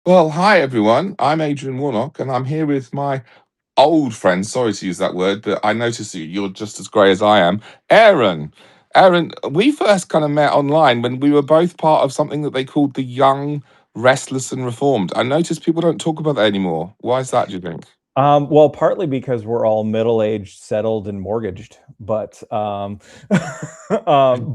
Well, hi everyone. I'm Adrian Warnock, and I'm here with my old friend. Sorry to use that word, but I notice you're just as grey as I am. Aaron. Aaron, we first kind of met online when we were both part of something that they called the Young, Restless, and Reformed. I notice people don't talk about that anymore. Why is that, do you think? Well, partly because we're all middle-aged, settled, and mortgaged, but but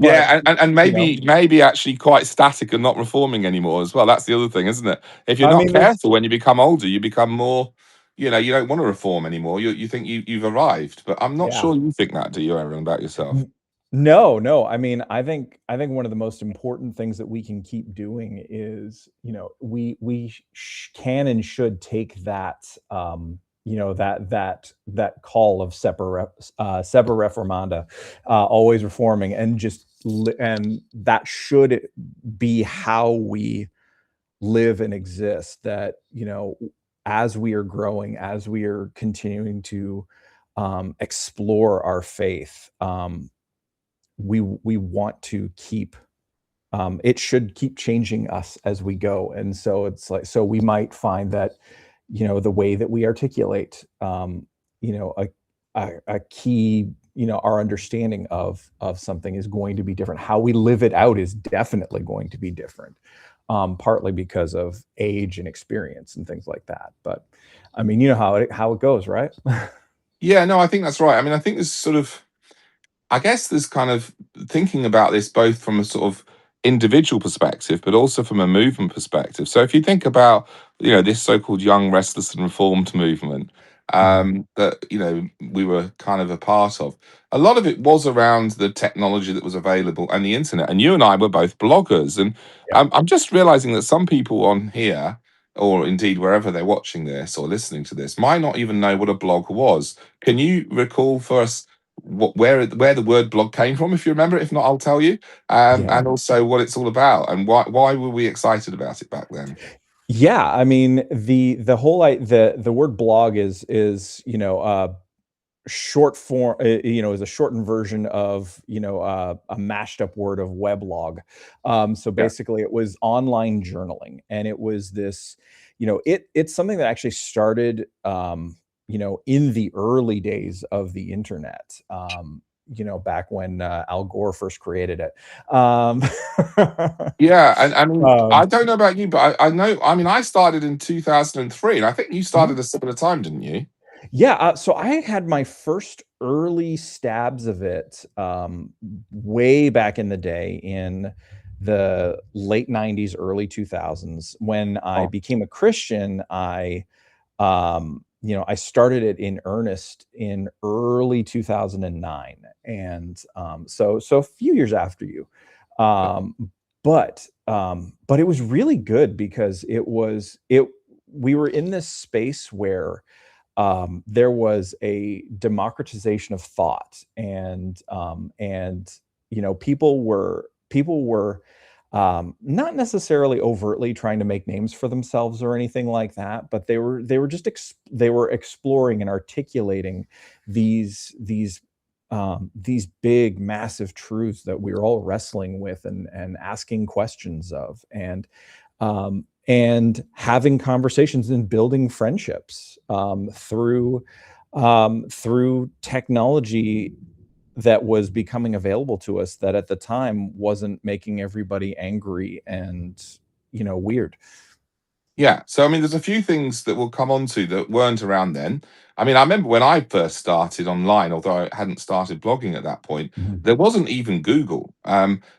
Yeah, and you know, maybe actually quite static and not reforming anymore as well. That's the other thing, isn't it? If you're I not mean, there's careful when you become older, you become more, you don't want to reform anymore. You think you've arrived. But I'm not yeah. sure you think that, do you, Aaron, about yourself? No, no. I mean, I think one of the most important things that we can keep doing is, we can and should take that, that call of semper reformanda, always reforming, and and that should be how we live and exist. That as we are growing, as we are continuing to explore our faith. We want to keep it should keep changing us as we go, and so it's like, so we might find that the way that we articulate, you know a, a key, our understanding of something is going to be different. How we live it out is definitely going to be different, partly because of age and experience and things like that. But I mean, how it goes, right? Yeah, no, I think that's right. I mean, I think there's sort of I guess there's kind of thinking about this both from a sort of individual perspective, but also from a movement perspective. So if you think about, this so-called young, restless, and reformed movement Mhm. that we were kind of a part of, a lot of it was around the technology that was available and the internet. And you and I were both bloggers, and Yep. I'm just realizing that some people on here, or indeed wherever they're watching this or listening to this, might not even know what a blog was. Can you recall for us where the word blog came from, if you remember it? If not, I'll tell you, Yeah. and also what it's all about and why were we excited about it back then? Yeah, I mean, the word blog is, short form, is a shortened version of, a mashed up word of weblog. So Yeah, basically it was online journaling, and it was this, it's something that actually started, in the early days of the internet. Back when Al Gore first created it. yeah, and I mean, I um, don't know about you, but I know. I mean, I started in 2003, and I think you mhm. started a similar time, didn't you? Yeah, so I had my first early stabs of it, way back in the day in the late '90s, early 2000s. When I Oh, became a Christian, I started it in earnest in early 2009, and so a few years after you. Um, but it was really good because it we were in this space where there was a democratization of thought, and people were not necessarily overtly trying to make names for themselves or anything like that, but they were exploring and articulating these big, massive truths that we were all wrestling with, and asking questions of, and having conversations and building friendships, through technology that was becoming available to us, that at the time wasn't making everybody angry and weird. yeah. So I mean, there's a few things that we'll come on to that weren't around then. I mean, I remember when I first started online, although I hadn't started blogging at that point, Mhm. there wasn't even Google,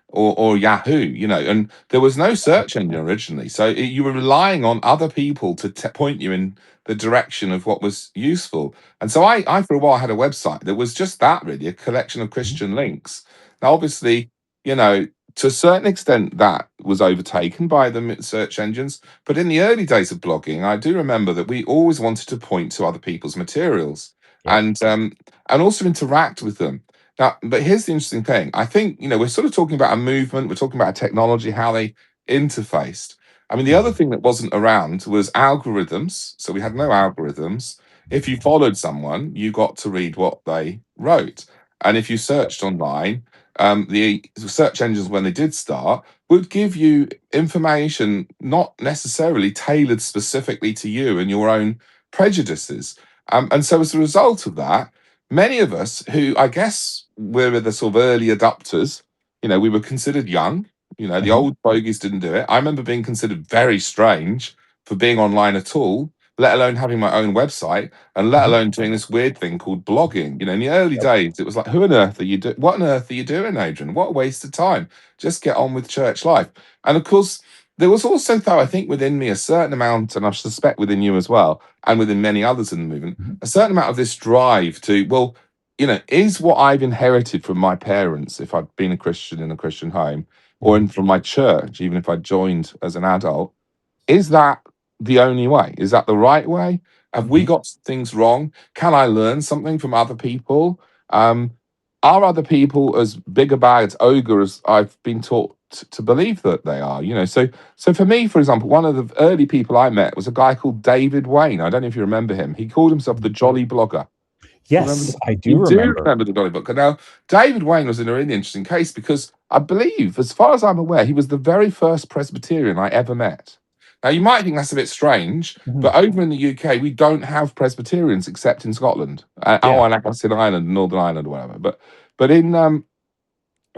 or Yahoo, and there was no search engine originally. So you were relying on other people to point you in the direction of what was useful. And so I for a while had a website that was just that, really, a collection of Mhm. Christian links. Now, obviously, you know, to a certain extent, that was overtaken by the search engines, but in the early days of blogging, I do remember that we always wanted to point to other people's materials Yep. and also interact with them. Now, but here's the interesting thing. I think, we're sort of talking about a movement, we're talking about technology, how they interfaced. I mean, the other Mhm. thing that wasn't around was algorithms. So we had no algorithms. If you followed someone, you got to read what they wrote. And if you Yep. searched online, the search engines, when they did start, would give you information not necessarily tailored specifically to you and your own prejudices. And so, as a result of that, many of us who I guess were the sort of early adopters, we were considered young. The Mhm, old bogies didn't do it. I remember being considered very strange for being online at all, let alone having my own website, and let mhm. alone doing this weird thing called blogging. In the early Yep. days, it was like, who on earth are you doing? What on earth are you doing, Adrian? What a waste of time. Just get on with church life. And of course, there was also, though, I think within me a certain amount, and I suspect within you as well, and within many others in the movement, Mhm, a certain amount of this drive to, well, is what I've inherited from my parents, if I've been a Christian in a Christian home, or mhm, in from my church, even if I joined as an adult, is that the only way? Is that the right way? Have we mhm, got things wrong? Can I learn something from other people? Um, are other people as big a bad ogre as I've been taught to believe that they are? So for me, for example, one of the early people I met was a guy called David Wayne. I don't know if you remember him. He called himself mhm. the Jolly Blogger. Do you remember Yes, that? I You do do remember. remember the Dolly Book. Now, David Wayne was in a really interesting case because I believe, as far as I'm aware, he was the very first Presbyterian I ever met. Now, you might think that's a bit strange, Mhm. but over in the UK, we don't have Presbyterians except in Scotland, Yeah. or in Ireland, Northern Ireland, or whatever. But in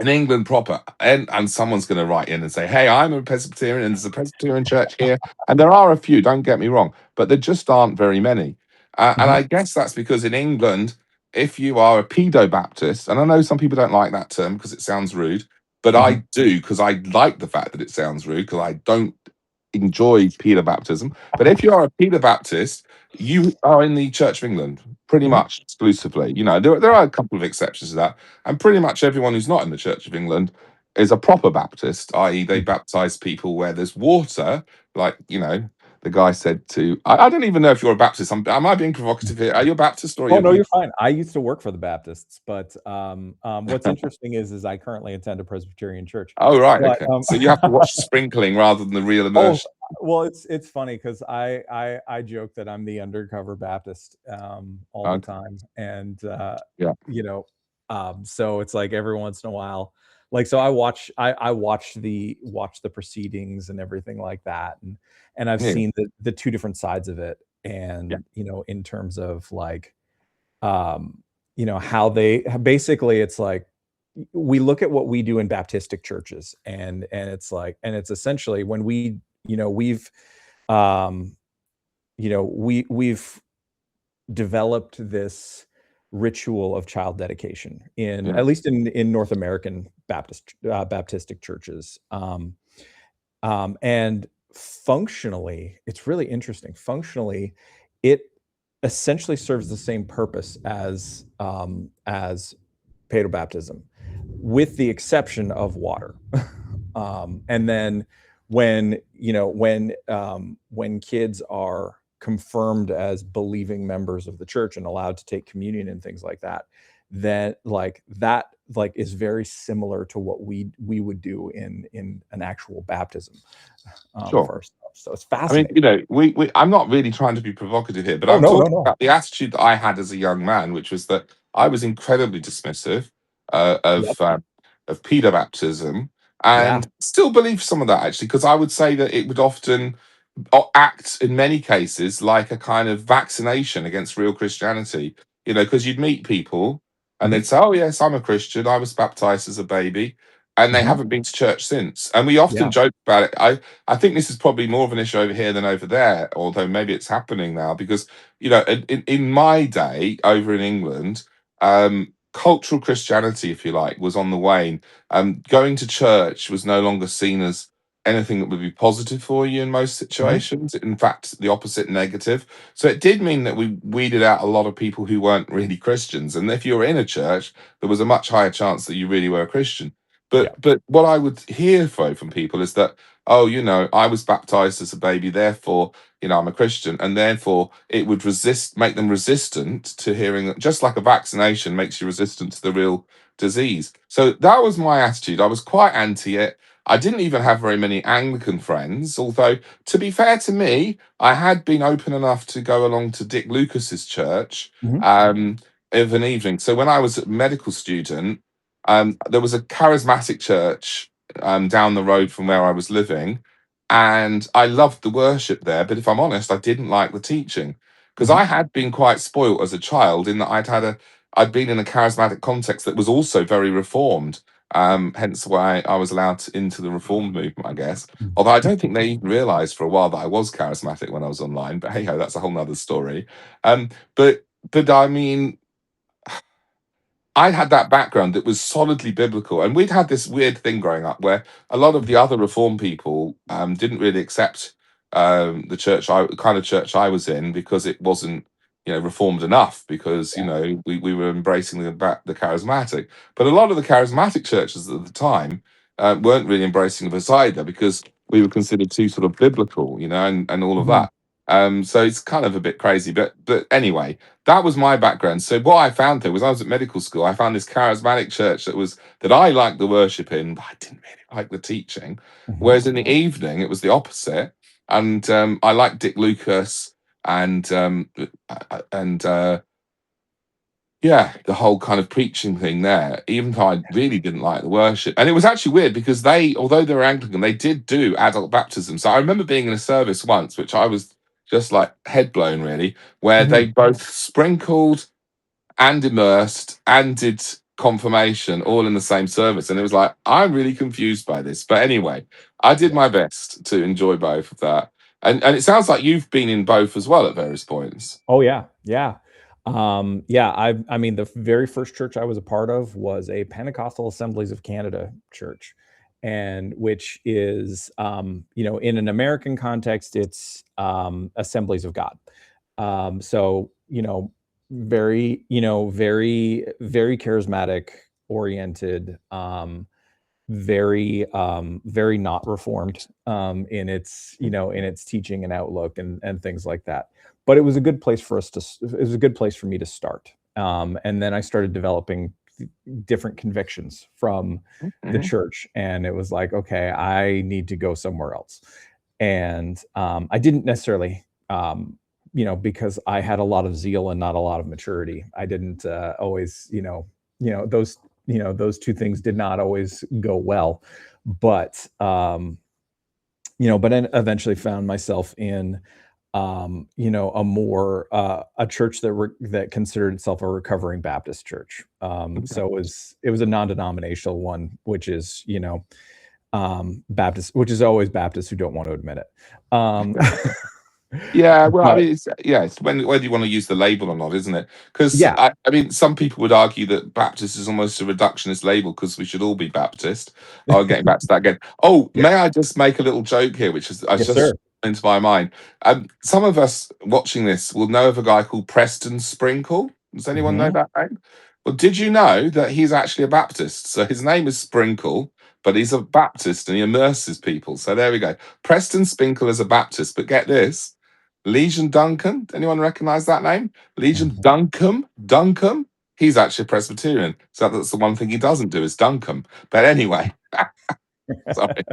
England proper, and someone's going to write in and say, "Hey, I'm a Presbyterian, and there's a Presbyterian church here," and there are a few. Don't get me wrong, but there just aren't very many. And Mhm, I guess that's because in England, if you are a pedo Baptist, and I know some people don't like that term because it sounds rude, but mhm, I do because I like the fact that it sounds rude because I don't enjoy pedo baptism. But if you are a pedo Baptist, you are in the Church of England pretty mhm. much exclusively. There are a couple of exceptions to that, and pretty much everyone who's not in the Church of England is a proper Baptist, i.e., they Mhm. baptize people where there's water, like the guy said to. I don't even know if you're a Baptist. Am I being provocative here? Are you a Baptist or are Oh, you? no, you're fine. I used to work for the Baptists, but, what's interesting is I currently attend a Presbyterian church, Oh, right, but, okay. So you have to watch the sprinkling rather than the real oh, immersion. well, it's funny 'cause I joke that I'm the undercover Baptist, all the Okay. time, and, Yeah. you know, so it's like every once in a while, like, so I watch the proceedings and everything like that, and I've Yeah. seen the 2 different sides of it, Yeah. and, in terms of, like, um, how basically it's like we look at what we do in Baptistic churches, and it's like, and it's essentially when um, we've developed this ritual of child dedication in, Yeah. at least in North American Baptistic churches, and functionally, it's really interesting. Functionally, it essentially serves the same purpose as paedobaptism, with the exception of water. And then when kids are confirmed as believing members of the church and allowed to take communion and things like that, then that is very similar to what we would do in an actual baptism, Sure. for our stuff. So it's I mean, fascinating. I'm not really trying to be provocative here, but Oh, I'm no, no, talking no. about the attitude that I had as a young man, which was that I was incredibly dismissive Yep. of pedobaptism, Yeah. and still believe some of that actually, because I would say that it would often act in many cases like a kind of vaccination against real Christianity. Because you'd meet people and Mhm, they'd say, "Oh yes, I'm a Christian. I was baptized as a baby," and they mhm. haven't been to church since. And we often Yeah. joke about it. I think this is probably more of an issue over here than over there, although maybe it's happening now because in my day over in England, cultural Christianity, if you like, was on the wane. Going to church was no longer seen as anything that would be positive for you in most Mhm, situations. In fact, the opposite, negative. So it did mean that we weeded out a lot of people who weren't really Christians. And if you were in a church, there was a much higher chance that you really were a Christian. yeah. But what I would hear from people is that, oh, I was baptized as a baby, therefore, I'm a Christian, and therefore it would make them resistant to hearing, just like a vaccination makes you resistant to the real disease. So that was my attitude. I was quite anti it. I didn't even have very many Anglican friends, although, to be fair to me, I had been open enough to go along to Dick Lucas's church Mhm, of an evening. So when I was a medical student, there was a charismatic church down the road from where I was living, and I loved the worship there. But if I'm honest, I didn't like the teaching because Mhm. I had been quite spoilt as a child in that I'd been in a charismatic context that was also very reformed. Hence why I was allowed into the reformed movement, I guess. Although I don't think they even realised for a while that I was charismatic when I was online. But hey ho, that's a whole nother story. Um, but I mean, I had that background that was solidly biblical, and we'd had this weird thing growing up where a lot of the other reform people didn't really accept the kind of church I was in because it wasn't, reformed enough. Because we were embracing the charismatic, but a lot of the charismatic churches at the time weren't really embracing of us either because we were considered too sort of biblical, and all of Mhm. that. So it's kind of a bit crazy, but anyway, that was my background. So what I found though was I was at medical school. I found this charismatic church that I liked the worship in, but I didn't really like the teaching. Mhm. Whereas in the evening it was the opposite, and I liked Dick Lucas and yeah, the whole kind of preaching thing there. Even though I really didn't like the worship, and it was actually weird because although they were Anglican, they did do adult baptism. So I remember being in a service once, which I was just like head blown really, where Mhm. they both sprinkled and immersed and did confirmation all in the same service. And it was like, I'm really confused by this. But anyway, I did my best to enjoy both of that. And it sounds like you've been in both as well at various points. Oh, yeah, yeah. Yeah, I mean, the very first church I was a part of was a Pentecostal Assemblies of Canada church, and which is, in an American context, it's, Assemblies of God. So, very, very charismatic oriented, very not reformed in its teaching and outlook and things like that. But it was a good place for us to it was a good place for me to start. And then I started developing different convictions from the Mhm. church, and it was like, okay, I need to go somewhere else. And I didn't necessarily, because I had a lot of zeal and not a lot of maturity. I didn't always, those those two things did not always go well. But but then eventually found myself in a church that considered itself a recovering Baptist church. So it was a non-denominational one, which is Baptist, which is always Baptists who don't want to admit it. Um, Yeah, well, I but mean, it's when whether you want to use the label or not, isn't it? Because yeah, I mean, some people would argue that Baptist is almost a reductionist label because we should all be Baptist. Oh, getting back to that again. Oh, yeah, may I just make a little joke here, which is I yes, just sir. into my mind. Some of us watching this will know of a guy called Preston Sprinkle. Does anyone know Hmm. that name? Well, did you know that he's actually a Baptist? So his name is Sprinkle, but he's a Baptist and he immerses people. So there we go. Preston Sprinkle is a Baptist, but get this. Legion Duncan. Anyone recognize that name? Legion Hmm. Duncombe. Duncombe. He's actually a Presbyterian. So that's the one thing he doesn't do is Duncombe. But anyway, sorry.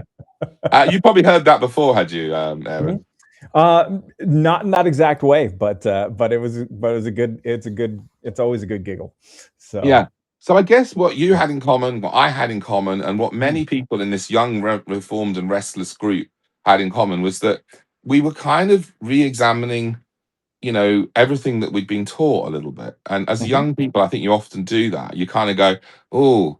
You probably heard that before, had you, Aaron? Not in that exact way, but it was a good. It's a good. It's always a good giggle. So. Yeah. So I guess what you had in common, what I had in common, and what Mhm. many people in this young, reformed, and restless group had in common was that we were kind of re-examining everything that we'd been taught a little bit. And as Mhm. young people, I think you often do that. You kind of go, oh,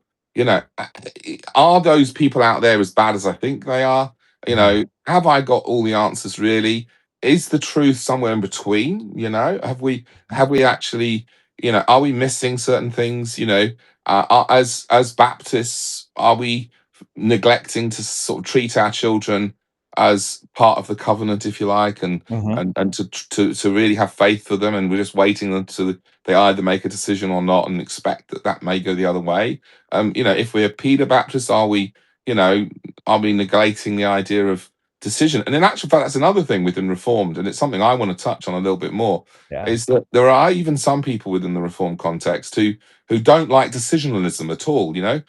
are those people out there as bad as I think they are? Mhm. Have I got all the answers really? Is the truth somewhere in between? Have we actually, are we missing certain things? As Baptists, are we neglecting to sort of treat our children as part of the covenant, if you like, and Mhm. and to really have faith for them, and we're just waiting until they either make a decision or not, and expect that may go the other way. If we're Peter Baptist, you know, are we negating the idea of decision? And in actual fact, that's another thing within Reformed, and it's something I want to touch on a little bit more. Yeah. Is that there are even some people within the Reformed context who don't like decisionalism at all. Mhm.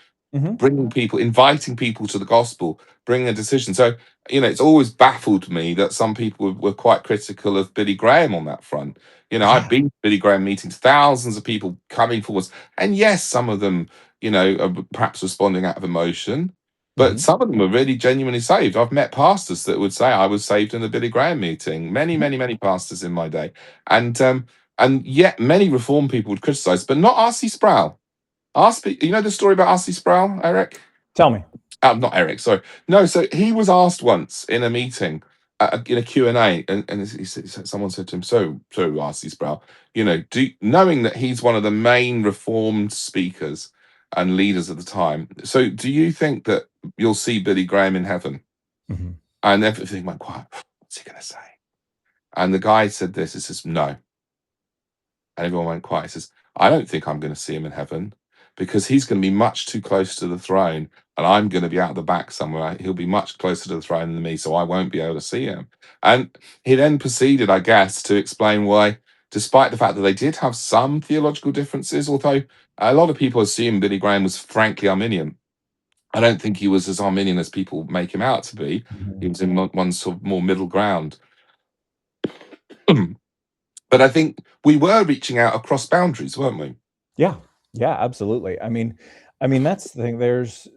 Inviting people to the gospel, bringing a decision. So, it's always baffled me that some people were quite critical of Billy Graham on that front. I've Yeah. been to Billy Graham meetings, thousands of people coming forwards. And yes, some of them, are perhaps responding out of emotion. But Mhm. some of them are really genuinely saved. I've met pastors that would say I was saved in a Billy Graham meeting. Many, Mhm. many, many pastors in my day, and yet many Reformed people would criticize, but not R.C. Sproul. You know the story about R.C. Sproul, Eric? Tell me. Not Eric, sorry. No, so he was asked once in a meeting, in a Q&A, and someone said to him, so R.C. Sproul, knowing that he's one of the main Reformed speakers and leaders of the time, so do you think that you'll see Billy Graham in heaven? Mhm. And everything went quiet. What's he going to say? And the guy said this, he says, no. And everyone went quiet. He says, I don't think I'm going to see him in heaven because he's going to be much too close to the throne and I'm going to be out the back somewhere. He'll be much closer to the throne than me, so I won't be able to see him. And he then proceeded, I guess, to explain why, despite the fact that they did have some theological differences, although a lot of people assume Billy Graham was frankly Arminian. I don't think he was as Arminian as people make him out to be. He Mhm. was in one sort of more middle ground. But I think we were reaching out across boundaries, weren't we? Yeah. Yeah, absolutely. I mean, that's the thing. There's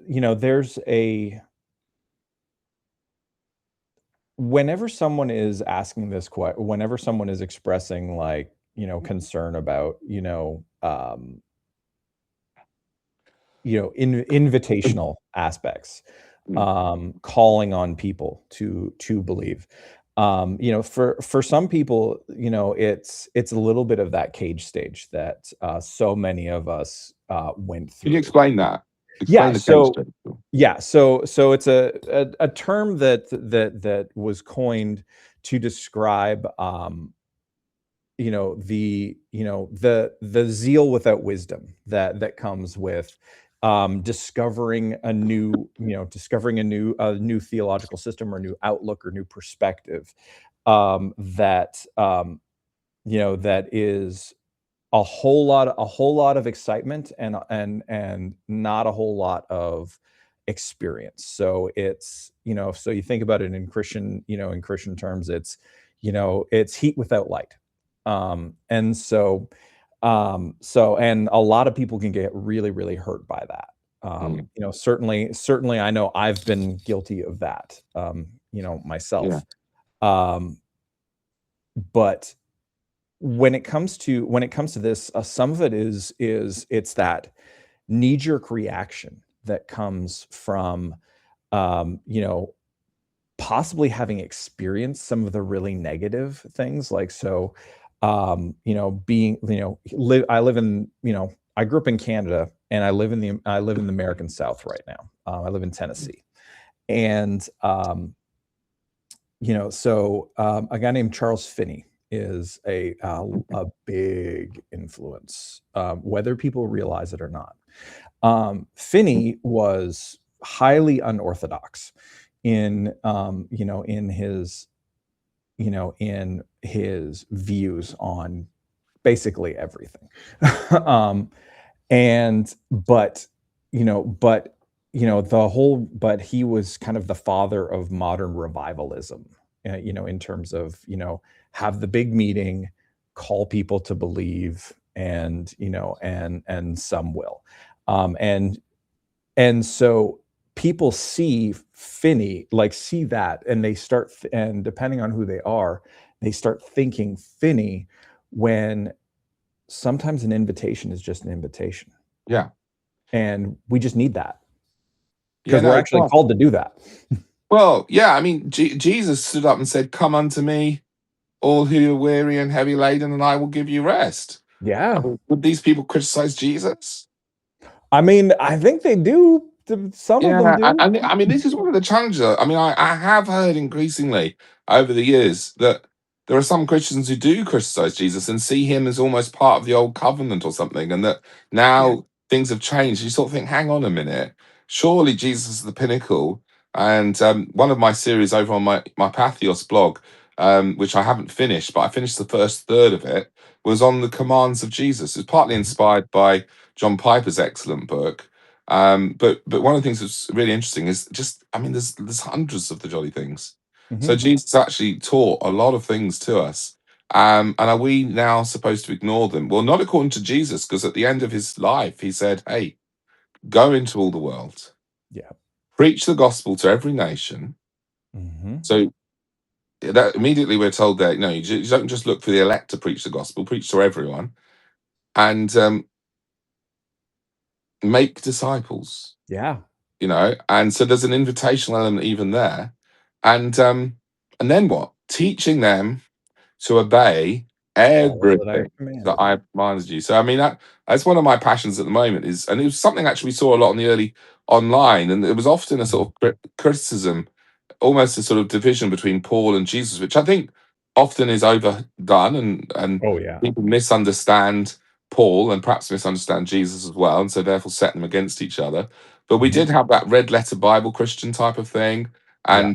a whenever someone is asking this whenever someone is expressing, like, concern about, invitational aspects, Mm. calling on people to believe. For some people, it's a little bit of that cage stage that so many of us went Can you through. explain that? Yeah, Explain the cage so study. yeah, so it's a term that was coined to describe, the zeal without wisdom that comes with, discovering a new theological system or new outlook or new perspective, that is a whole lot of excitement and not a whole lot of experience. So you think about it in Christian terms, it's heat without light. And a lot of people can get really, really hurt by that. Mm. Certainly I know I've been guilty of that, Yeah. myself. Um, but when it comes to this, some of it is it's that knee-jerk reaction that comes from, possibly having experienced some of the really negative things, like, so, being, I live in, I grew up in Canada, and I live in the American South right now. I live in Tennessee, and, a guy named Charles Finney is a big influence, whether people realize it or not. Finney was highly unorthodox in, in his views on basically everything. um, and but he was kind of the father of modern revivalism, in terms of, have the big meeting, call people to believe, and some will. And so people see that, and and depending on who they are, they start thinking Finney, when sometimes an invitation is just an invitation. Yeah. And we just need that Yeah, because no, we're actually exactly. called to do that. Well, yeah, I mean, Jesus stood up and said, come unto me, all who are weary and heavy laden, and I will give you rest. I Yeah. mean, would these people criticize Jesus? I mean, I think they do. Some of them Yeah, do. I mean, this is one of the challenges. I mean, I have heard increasingly over the years that there are some Christians who do criticize Jesus and see him as almost part of the old covenant or something, and that Yeah. now things have changed. You sort of think, hang on a minute, surely Jesus is the pinnacle. And one of my series over on my Pathos blog, which I haven't finished, but I finished the first third of it, was on the commands of Jesus. It's partly Mhm. inspired by John Piper's excellent book, but one of the things that's really interesting is just, I mean, there's hundreds of the jolly things. So Mhm. Jesus actually taught a lot of things to us. And are we now supposed to ignore them? Well, not according to Jesus, because at the end of his life, he said, hey, go into all the world. Yeah. preach the gospel to every nation. Mhm. So that immediately we're told that no, you don't just look for the elect to preach the gospel, preach to everyone, and make disciples. Yeah. And so there's an invitational element even there, and then what? Teaching them to obey All that I everything have that commanded. I commanded you. So I mean that's one of my passions at the moment is, and it was something actually we saw a lot in the early online, and it was often a Mhm. sort of criticism, almost a sort of division between Paul and Jesus, which I think often is overdone, and Oh, yeah. people misunderstand Paul and perhaps misunderstand Jesus as well, and so therefore set them against each other. But we Mhm. did have that red letter Bible Christian type of thing, Yeah.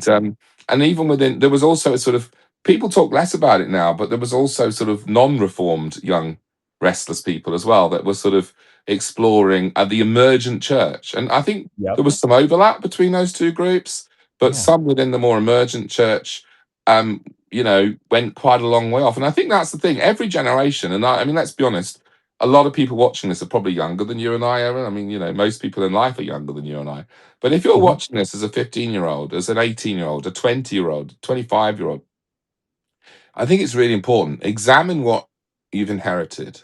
and even within there was also a sort of people talk less about it now, but there was also sort of non-reformed young restless people as well that were sort of exploring the emergent church, and I think there Yep. was some overlap between those two groups, but Yeah. some within the more emergent church, um, went quite a long way off. And I think that's the thing. Every generation, and I mean, let's be honest, a lot of people watching this are probably younger than you and I, Aaron. I mean, most people in life are younger than you and I. But if you're Mhm. watching this as a 15-year-old, as an 18-year-old, a 20-year-old, 25-year-old, I think it's really important. Examine what you've inherited.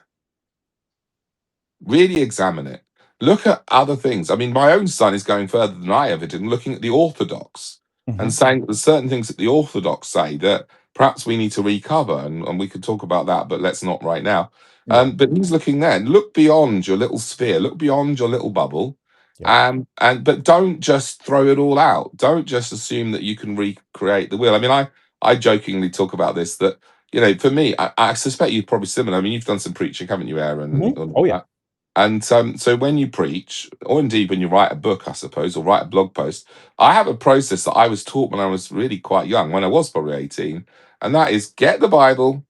Really examine it. Look at other things. I mean, my own son is going further than I ever did and looking at the Orthodox and Mhm. saying that there's certain things that the Orthodox say that perhaps we need to recover, and we could talk about that, but let's not right now. Yeah. But he's looking there. Look beyond your little sphere. Look beyond your little bubble. Yep. And but don't just throw it all out. Don't just assume that you can recreate the wheel. I mean, I jokingly talk about this that for me, I suspect you're probably similar. I mean, you've done some preaching, haven't you, Aaron, Mhm. and all Oh, yeah. that. And so when you preach, or indeed when you write a book, I suppose, or write a blog post, I have a process that I was taught when I was really quite young, when I was probably 18. And that is get the Bible,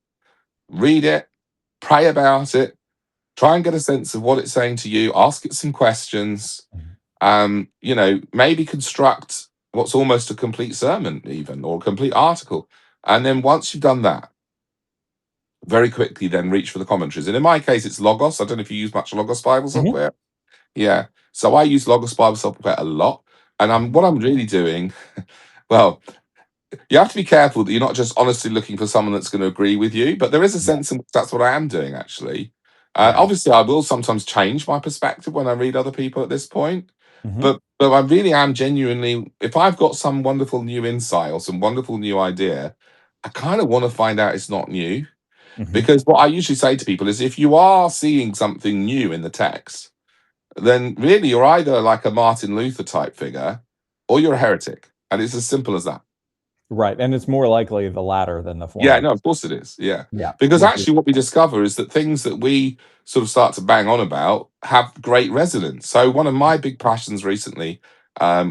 read it, pray about it, try and get a sense of what it's saying to you, ask it some questions, Mhm. maybe construct what's almost a complete sermon, even, or a complete article. And then once you've done that, very quickly then reach for the commentaries. And in my case, it's Logos. I don't know if you use much Logos Bible Mhm. software. Yeah. So I use Logos Bible software a lot. And Mhm. what I'm really doing, well, you have to be careful that you're not just honestly looking for someone that's going to agree with you, but there is a Yeah. sense in which that's what I am doing, actually. Yeah. Obviously, I will sometimes change my perspective when I read other people at this point, Mhm. but I really am genuinely, if I've got some wonderful new insight or some wonderful new idea, I kind of want to find out it's not new. Mhm. Because what I usually say to people is if you are seeing something new in the text, then really you're either like a Martin Luther type figure or you're a heretic. And it's as simple as that. Right, and it's more likely the latter than the Yeah, former. no, of course it is. Yeah. Yeah, Because which is actually, what we discover is that things that we sort of start to bang on about have great resonance. So, one of my big passions recently,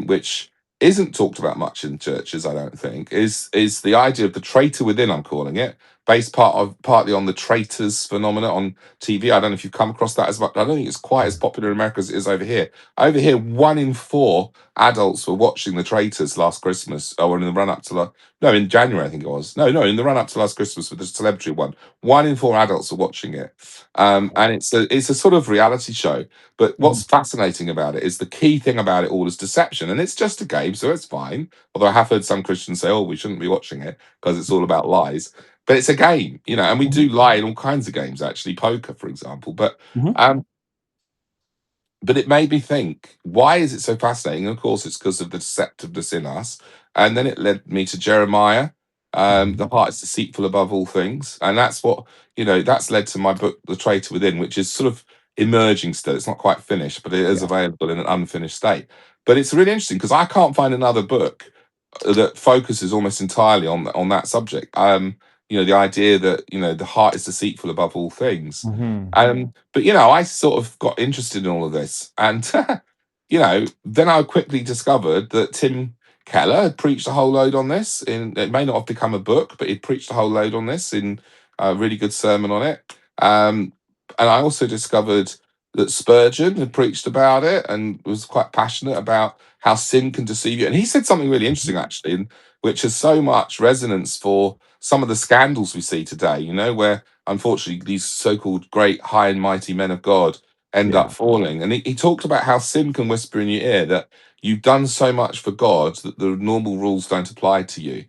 which isn't talked about much in churches, I don't think, is the idea of the traitor within, I'm calling it, based partly on the traitors phenomena on TV. I don't know if you've come across that as much. I don't think it's quite as Mhm. popular in America as it is over here. Over here, 1 in 4 adults were watching the traitors last Christmas, or in the run up to no, in January, I think it was. No, in the run up to last Christmas with the celebrity one. 1 in 4 adults are watching it. And it's a sort of reality show. But what's Mhm. fascinating about it is the key thing about it all is deception. And it's just a game, so it's fine. Although I have heard some Christians say, oh, we shouldn't be watching it because it's all about lies. But it's a game, and we Mhm. do lie in all kinds of games, actually, poker, for example. Mhm. Um, but it made me think, why is it so fascinating? And of course, it's because of the deceptiveness in us. And then it led me to Jeremiah. Mhm. The heart is deceitful above all things. And that's that's led to my book, The Traitor Within, which is sort of emerging still. It's not quite finished, but it is Yeah. available in an unfinished state. But it's really interesting because I can't find another book that focuses almost entirely on that subject. The idea that the heart is deceitful above all things. Mhm. But I sort of got interested in all of this, and then I quickly discovered that Tim Keller had preached a whole load on this. It may not have become a book, but he'd preached a whole load on this in a really good sermon on it. And I also discovered that Spurgeon had preached about it and was quite passionate about how sin can deceive you. And he said something really Mhm. interesting, actually, which has so much resonance for some of the scandals we see today, where unfortunately these so-called great high and mighty men of God end up Yeah. falling. And he talked about how sin can whisper in your ear that you've done so much for God that the normal rules don't apply to you.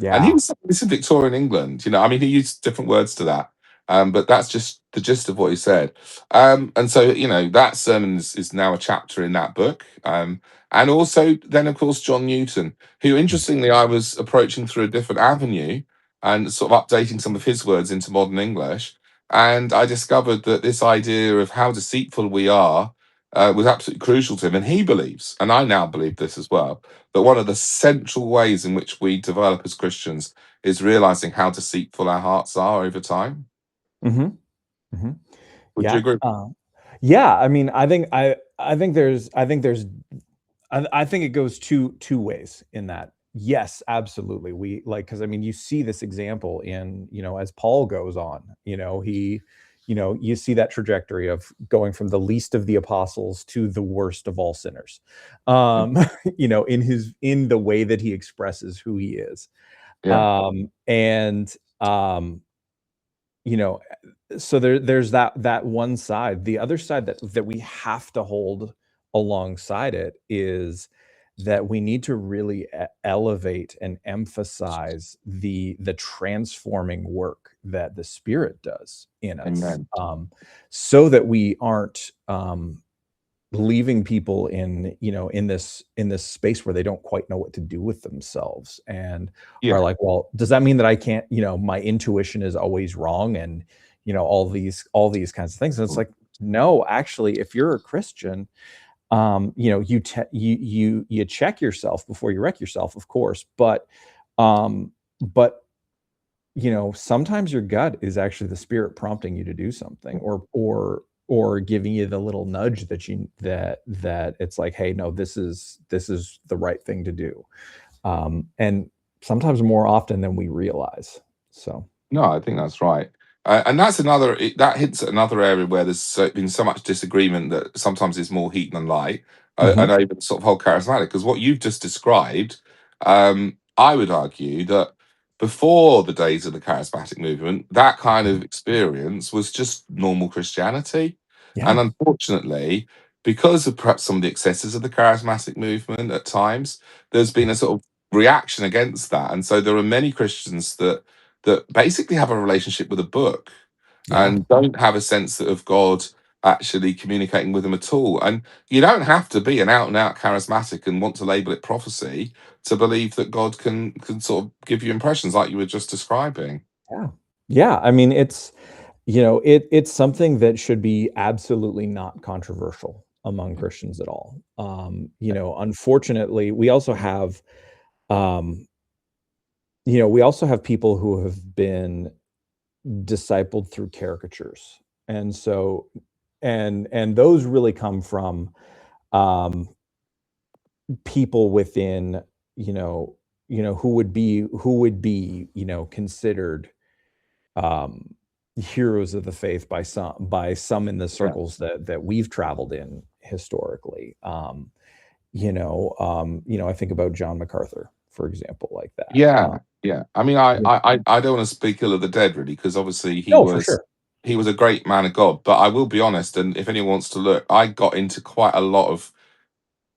And he Yeah. was saying this in Victorian England. I mean, he used different words to that, but that's just the gist of what he said. And so, that sermon is now a chapter in that book. And also, then, of course, John Newton, who, Mm. interestingly, I was approaching through a different avenue and sort of updating some of his words into modern English. And I discovered that this idea of how deceitful we are was absolutely crucial to him. And he believes, and I now believe this as well, that one of the central ways in which we develop as Christians is realizing how deceitful our hearts are over time. Mhm. Mhm. Would you Yeah. agree? Yeah. I mean, I think it goes two ways in that. Yes, absolutely. We like because I mean, you see this example in as Paul goes on. You see that trajectory of going from the least of the apostles to the worst of all sinners. Mm. In the way that he expresses who he is. Yeah, And you know so there's that one side. The other side that we have to hold alongside it is that we need to really elevate and emphasize the transforming work that the Spirit does in us, amen. so that we aren't leaving people in this space where they don't quite know what to do with themselves and are Yeah, like, well, does that mean that I can't, my intuition is always wrong, and all these kinds of things. And it's like, no, actually, if you're a Christian, you check yourself before you wreck yourself, of course, but sometimes your gut is actually the Spirit prompting you to do something, or giving you the little nudge that it's like, hey, no, this is the right thing to do. And sometimes more often than we realize. So. no, I think that's right. And that hits at another area where there's been so much disagreement that sometimes there's more heat than light. And Mhm. I even sort of hold charismatic because what you've just described, I would argue that before the days of the charismatic movement, that kind Mhm. of experience was just normal Christianity. And Yeah. unfortunately, because of perhaps some of the excesses of the charismatic movement at times, there's been a sort of reaction against that. And so there are many Christians that basically have a relationship with a book Yeah. and don't have a sense of God actually communicating with them at all. And you don't have to be an out and out charismatic and want to label it prophecy to believe that God can sort of give you impressions like you were just describing. Yeah. Yeah. I mean, it's something that should be absolutely not controversial among Christians at all. Unfortunately, um, we also have people who have been discipled through caricatures. And so, and those really come from um, people within, who would be, considered heroes of the faith by some in the Yeah. circles that we've traveled in historically. I think about John MacArthur, for example, like that. Yeah, yeah. I mean, I Yeah. I I I don't want to speak ill of the dead really, because obviously he No, for was sure. he was a great man of God. But I will be honest, and if anyone wants to look, I got into quite a lot of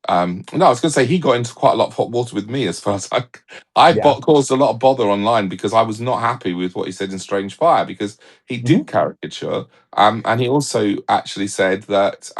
no, I was going to say he got into quite a lot of hot water with me as far as Yeah. caused a lot of bother online because I was not happy with what he said in Strange Fire because he Mhm. did caricature, and he also actually said that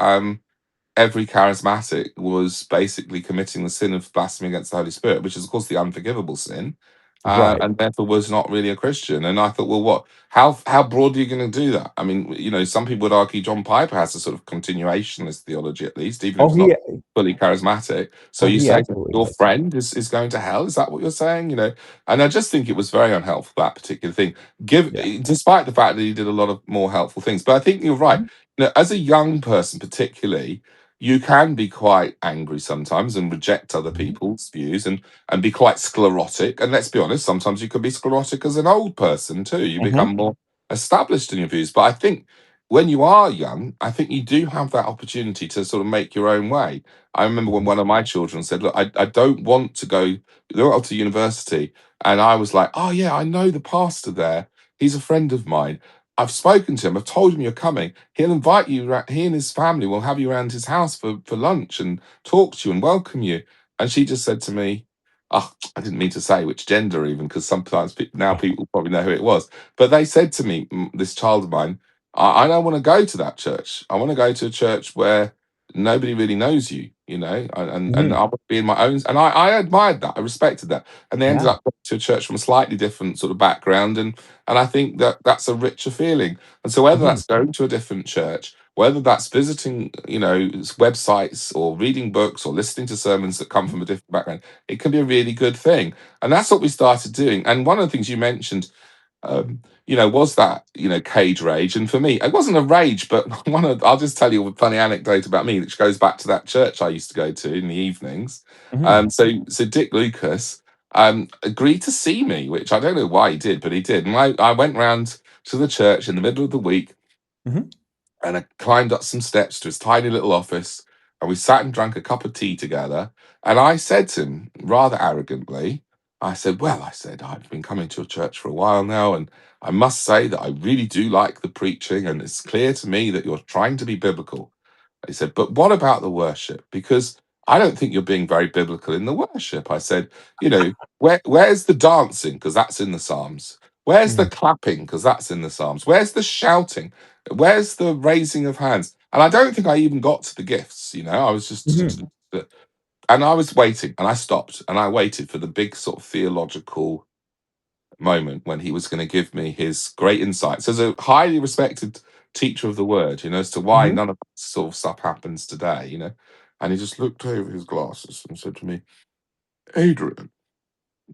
every charismatic was basically committing the sin of blasphemy against the Holy Spirit, which is, of course, the unforgivable sin, Right. and therefore was not really a Christian. And I thought, well, what? How broad are you going to do that? I mean, some people would argue John Piper has a sort of continuationist theology, at least, even if Oh, it's he not fully charismatic. So you he say absolutely your does. friend is going to hell? Is that what you're saying? And I just think it was very unhelpful, that particular thing. Yeah. Despite the fact that he did a lot of more helpful things, but I think you're right. Mhm. As a young person, particularly, you can be quite angry sometimes and reject other Mhm. people's views and be quite sclerotic. And let's be honest, sometimes you can be sclerotic as an old person too. You Mhm. become more established in your views. But I think when you are young, I think you do have that opportunity to sort of make your own way. I remember when Mhm. one of my children said, look, I don't want to go, they went off to university. And I was like, oh, yeah, I know the pastor there. He's a friend of mine. I've spoken to him. I've told him you're coming. He'll invite you. He and his family will have you around his house for lunch and talk to you and welcome you." And she just said to me, "Oh, I didn't mean to say which gender even, because sometimes now people probably know who it was." But they said to me, this child of mine, I don't want to go to that church. I want to go to a church where nobody really knows you, and I Mhm. want to be in my own." And I admired that. I respected that. And they ended Yeah. up going to a church from a slightly different sort of background, and I think that that's a richer feeling. And so whether Mhm. that's going to a different church, whether that's visiting, websites or reading books or listening to sermons that come Mhm. from a different background, it can be a really good thing. And that's what we started doing. And one of the things you mentioned, was that, cage rage. And for me, it wasn't a rage, but I'll just tell you a funny anecdote about me, which goes back to that church I used to go to in the evenings. Mhm. So Dick Lucas agreed to see me, which I don't know why he did, but he did. And I went round to the church in the middle of the week, Mhm. and I climbed up some steps to his tiny little office, and we sat and drank a cup of tea together. And I said to him, rather arrogantly, I said, "Well, I said, I've been coming to a church for a while now, and I must say that I really do like the preaching, and it's clear to me that you're trying to be biblical." He said, "But what about the worship? Because I don't think you're being very biblical in the worship." I said, where's the dancing? Because that's in the Psalms. Where's the Mhm. clapping? Because that's in the Psalms. Where's the shouting? Where's the raising of hands? And I don't think I even got to the gifts. I was just, Mhm. and I was waiting, and I stopped, and I waited for the big sort of theological moment when he was going to give me his great insights as a highly respected teacher of the word, as to why Mhm. none of that sort of stuff happens today. And he just looked over his glasses and said to me, "Adrian,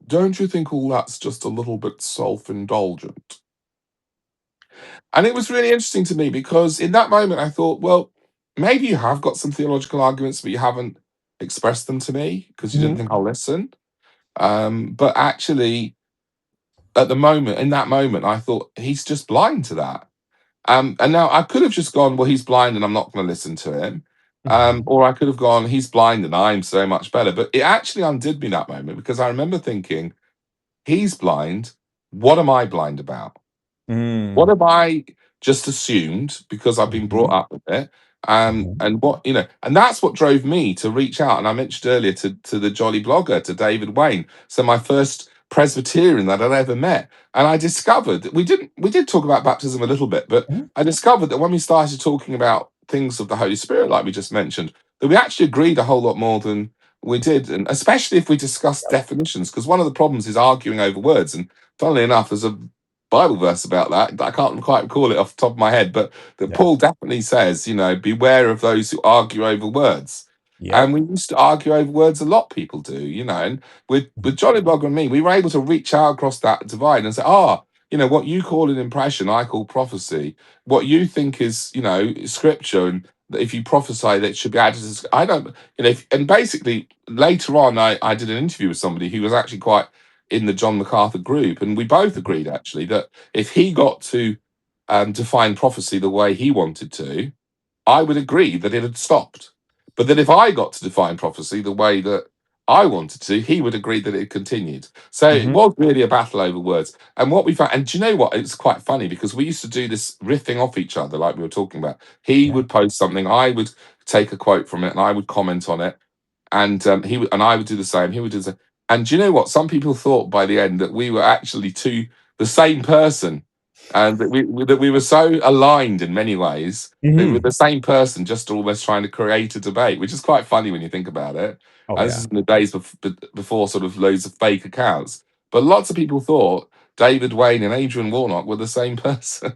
don't you think all that's just a little bit self indulgent?" And it was really interesting to me, because in that moment I thought, well, maybe you have got some theological arguments, but you haven't expressed them to me because you didn't Mhm. think I'll listen. But actually, in that moment, I thought he's just blind to that. And now I could have just gone, well, he's blind and I'm not going to listen to him. Mhm. Or I could have gone, he's blind and I'm so much better. But it actually undid me that moment, because I remember thinking, he's blind. What am I blind about? What Mm. have I just assumed because I've been brought Mhm. up with it? Mhm. And that's what drove me to reach out. And I mentioned earlier to the Jolly Blogger, to David Wayne. So my first Presbyterian that I'd ever met. And I discovered that we did talk about baptism a little bit, but Mhm. I discovered that when we started talking about things of the Holy Spirit, like we just mentioned, that we actually agreed a whole lot more than we did. And especially if we discussed definitions, because one of the problems is arguing over words. And funnily enough, there's a Bible verse about that. I can't quite recall it off the top of my head, but that Yeah. Paul definitely says, beware of those who argue over words. And Yep. we used to argue over words a lot, people do. And with Mhm. Johnny Blogger and me, we were able to reach out across that divide and say, what you call an impression, I call prophecy. What you think is, scripture, and that if you prophesy that it should be added as, I don't, and basically later on, I did an interview with somebody who was actually quite in the John MacArthur group, and we both Mhm. agreed actually that if he got to define prophecy the way he wanted to, I would agree that it had stopped. But that if I got to define prophecy the way that I wanted to, he would agree that it continued. So it Mhm. was really a battle over words. And what we found, and do you know what? It's quite funny, because we used to do this riffing off each other, like we were talking about. He Yeah. would post something, I would take a quote from it, and I would comment on it, and and I would do the same. He would do the same. And do you know what? Some people thought by the end that we were actually the same person, and that we were so aligned in many ways. They were Mhm. the same person, just almost trying to create a debate, which is quite funny when you think about it. Oh, And this is yeah. in the days before sort of loads of fake accounts. But lots of people thought David Wayne and Adrian Warnock were the same person.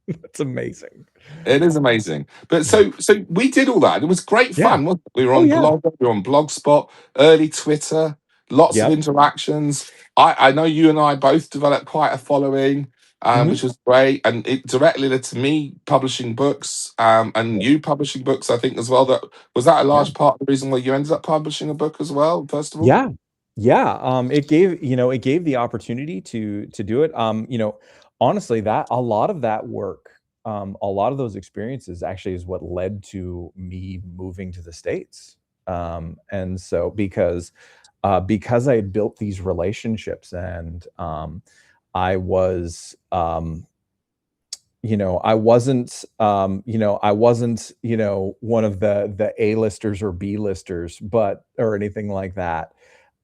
That's amazing. It is amazing. But Yeah. so we did all that. It was great Yeah. fun, wasn't it? We were Oh, on yeah. Blogger, we were on Blogspot, early Twitter, lots of Yep. interactions. I know you and I both developed quite a following, which Mhm. was great. And it directly led to me publishing books, and Yeah. you publishing books, I think, as well. That a Yeah. large part of the reason why you ended up publishing a book as well, first of all? Yeah. Yeah, it gave the opportunity to do it. Honestly, that a lot of that work, a lot of those experiences actually is what led to me moving to the States. And so because I had built these relationships and I was I wasn't, one of the A-listers or B-listers, but or anything like that.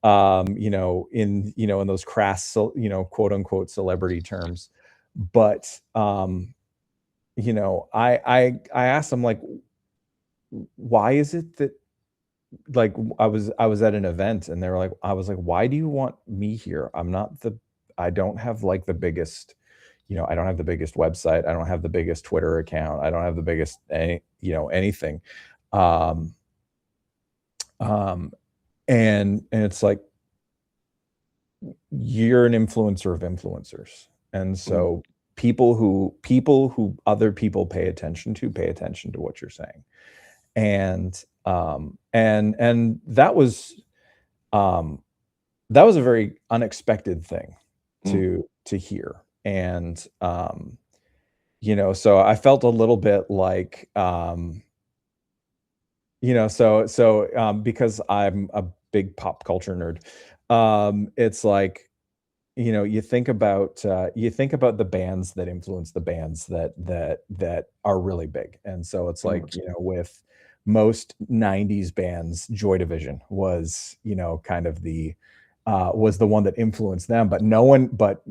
In those crass, quote unquote celebrity terms. But I asked them like, why is it that like I was at an event and they were like, I was like, why do you want me here? I don't have like the biggest, I don't have the biggest website. I don't have the biggest Twitter account. I don't have the biggest anything. Um, um, and it's like, you're an influencer of influencers. And Mm, so people who other people pay attention to what you're saying. And um that was a very unexpected thing mm, to hear. And so I felt a little bit like because I'm a big pop culture nerd, it's like, you think about the bands that influence the bands that are really big. And so it's mm, like, with most 90s bands, Joy Division was, kind of the was the one that influenced them. But no one but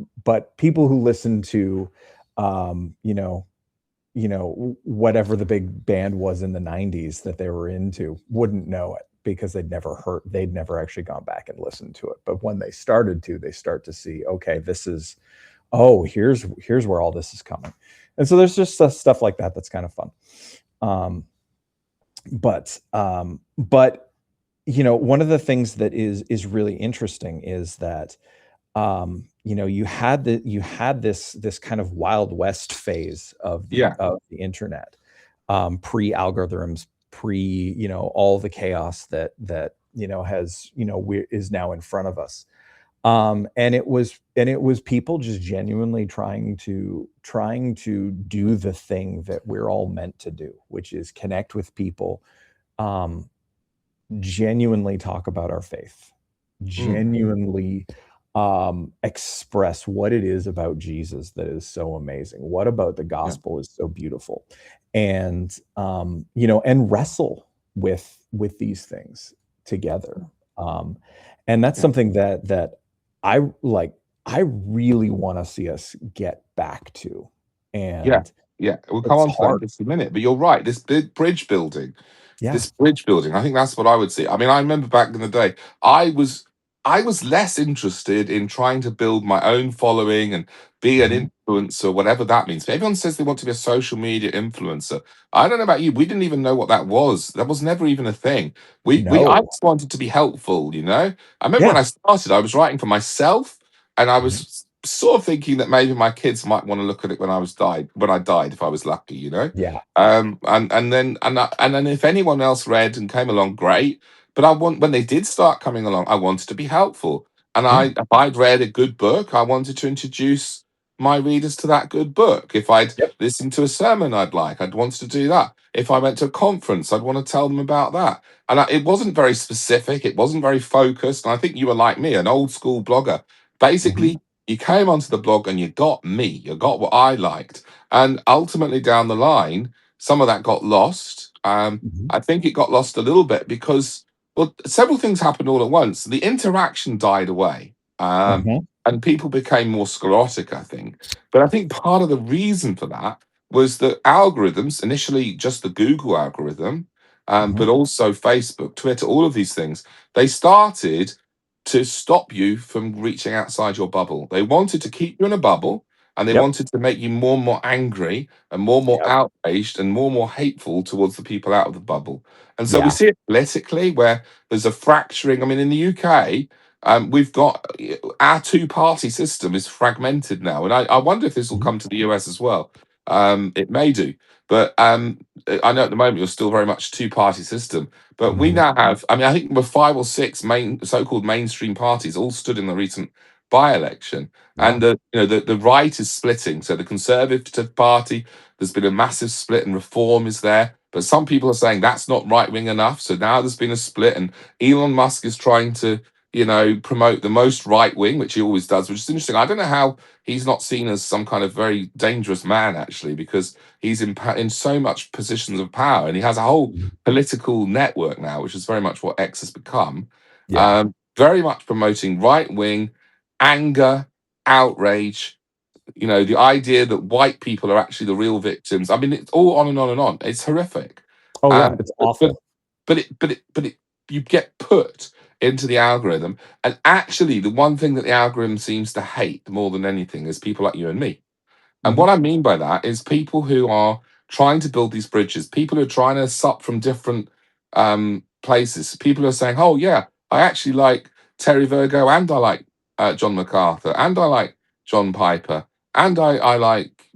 people who listen to um, you know, whatever the big band was in the 90s that they were into wouldn't know it, because they'd never actually gone back and listened to it. But when they start to see, okay, this is, oh, here's where all this is coming. And so there's just stuff like that that's kind of fun. um but one of the things that is really interesting is that you had this kind of Wild West phase yeah, of the internet, pre algorithms, pre, all the chaos that has, is now in front of us. And it was people just genuinely trying to do the thing that we're all meant to do, which is connect with people, um, genuinely talk about our faith, mm, genuinely express what it is about Jesus that is so amazing. What about the yeah, gospel is so beautiful, and wrestle with these things together. Um, and that's yeah. something that I like. I really want to see us get back to, Yeah, and yeah. We'll come it's on to that in hard. just a minute. But you're right. This big bridge building, Yeah. this bridge building. I think that's what I would see. I mean, I remember back in the day, I was I was less interested in trying to build my own following and be an Mhm. influencer, whatever that means. Everyone says they want to be a social media influencer. I don't know about you. We didn't even know what that was. That was never even a thing. I No. just wanted to be helpful. I remember when Yeah. I started, I was writing for myself, and I Mhm. was sort of thinking that maybe my kids might want to look at it when I died, if I was lucky. Yeah. And then if anyone else read and came along, great. But when they did start coming along, I wanted to be helpful. And Yeah. if I'd read a good book, I wanted to introduce my readers to that good book. If I'd Yep. listened to a sermon I'd want to do that. If I went to a conference, I'd want to tell them about that. And it wasn't very specific. It wasn't very focused. And I think you were like me, an old school blogger. Mhm. Basically, you came onto the blog and you got me. You got what I liked. And ultimately, down the line, some of that got lost. Mhm. I think it got lost a little bit because, well, several things happened all at once. The interaction died away, Mhm. and people became more sclerotic, I think. But I think part of the reason for that was that algorithms, initially just the Google algorithm, Mhm. but also Facebook, Twitter, all of these things, they started to stop you from reaching outside your bubble. They wanted to keep you in a bubble, and they Yep. wanted to make you more and more angry and more Yep. outraged and more hateful towards the people out of the bubble. And so we Yeah. see it politically where there's a fracturing. I mean, in the UK, we've got our two-party system is fragmented now, and I wonder if this will Mhm. come to the US as well. It may do, but I know at the moment you're still very much two-party system. But we Mhm. now have, I mean, I think we're five or six main so-called mainstream parties all stood in the recent by-election, Yeah. and the right is splitting. So the Conservative Party, there's been a massive split, and Reform is there. But some people are saying that's not right wing enough. So now there's been a split, and Elon Musk is trying to, promote the most right wing, which he always does, which is interesting. I don't know how he's not seen as some kind of very dangerous man, actually, because he's in so much positions of power, and he has a whole Mhm. political network now, which is very much what X has become. Yeah. Very much promoting right wing anger, outrage. The idea that white people are actually the real victims. I mean, it's all on and on and on. It's horrific. Oh, yeah, Um, it's but but awful. but you get put into the algorithm, and actually, the one thing that the algorithm seems to hate more than anything is people like you and me. And Mhm. what I mean by that is people who are trying to build these bridges, people who are trying to sup from different places, people who are saying, oh, yeah, I actually like Terry Virgo, and I like John MacArthur, and I like John Piper, and I like,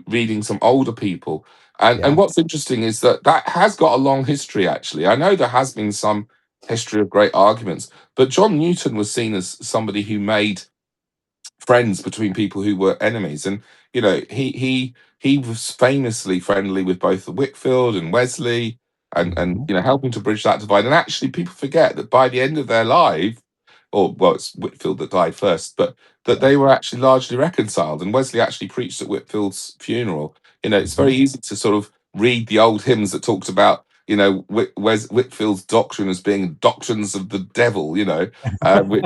reading some older people. And Yeah. what's interesting is that has got a long history, actually. I know there has been some history of great arguments, but John Newton was seen as somebody who made friends between people who were enemies. And he was famously friendly with both Whitfield and Wesley, and Mhm. helping to bridge that divide. And actually, people forget that by the end of their life, or well, it's Whitfield that died first, but that Yeah. they were actually largely reconciled. And Wesley actually preached at Whitfield's funeral. It's Mhm. very easy to sort of read the old hymns that talked about Whitfield's doctrine as being doctrines of the devil, which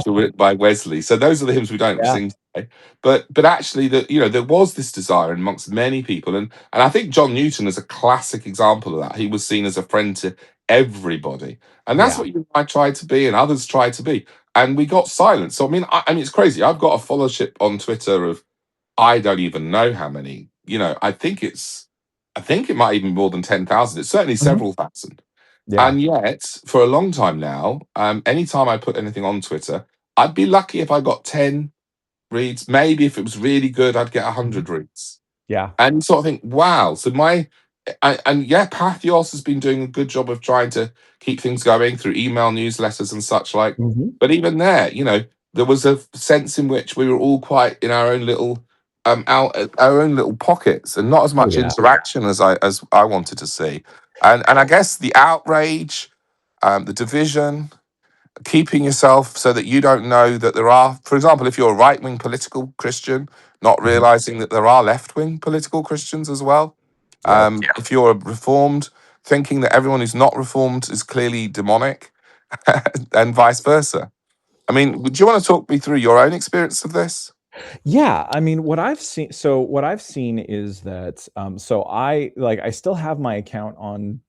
were written by Wesley. So those are the hymns we don't Yeah. sing today. But actually, there was this desire amongst many people, and I think John Newton is a classic example of that. He was seen as a friend to everybody, and that's Yeah. what you and I tried to be, and others tried to be, and we got silenced. So I mean, it's crazy. I've got a followership on Twitter of I don't even know how many. I think it might even be more than 10,000. It's certainly Mhm. several thousand. Yeah. And yet, for a long time now, anytime I put anything on Twitter, I'd be lucky if I got 10 reads. Maybe if it was really good, I'd get Mhm. 100 reads. Yeah. And you sort of think, wow. So and yeah, Pathos has been doing a good job of trying to keep things going through email newsletters and such like. Mhm. But even there, there was a sense in which we were all quite in our own little our own little pockets, and not as Oh, much yeah. interaction as I wanted to see. And I guess the outrage, the division, keeping yourself so that you don't know that there are, for example, if you're a right wing political Christian, not Mhm. realizing that there are left wing political Christians as well. Yep. If you're a reformed, thinking that everyone who's not reformed is clearly demonic, and vice versa. I mean, do you want to talk me through your own experience of this? Yeah, I mean, what I've seen is that, so I still have my account on,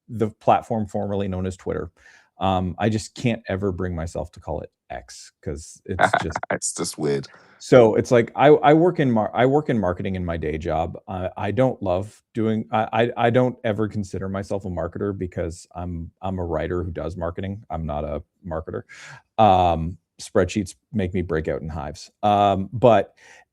the platform formerly known as Twitter. I just can't ever bring myself to call it X because it's just It's just weird. so it's like I work in marketing in my day job. I don't love doing I don't ever consider myself a marketer because I'm a writer who does marketing. I'm not a marketer. Spreadsheets make me break out in hives.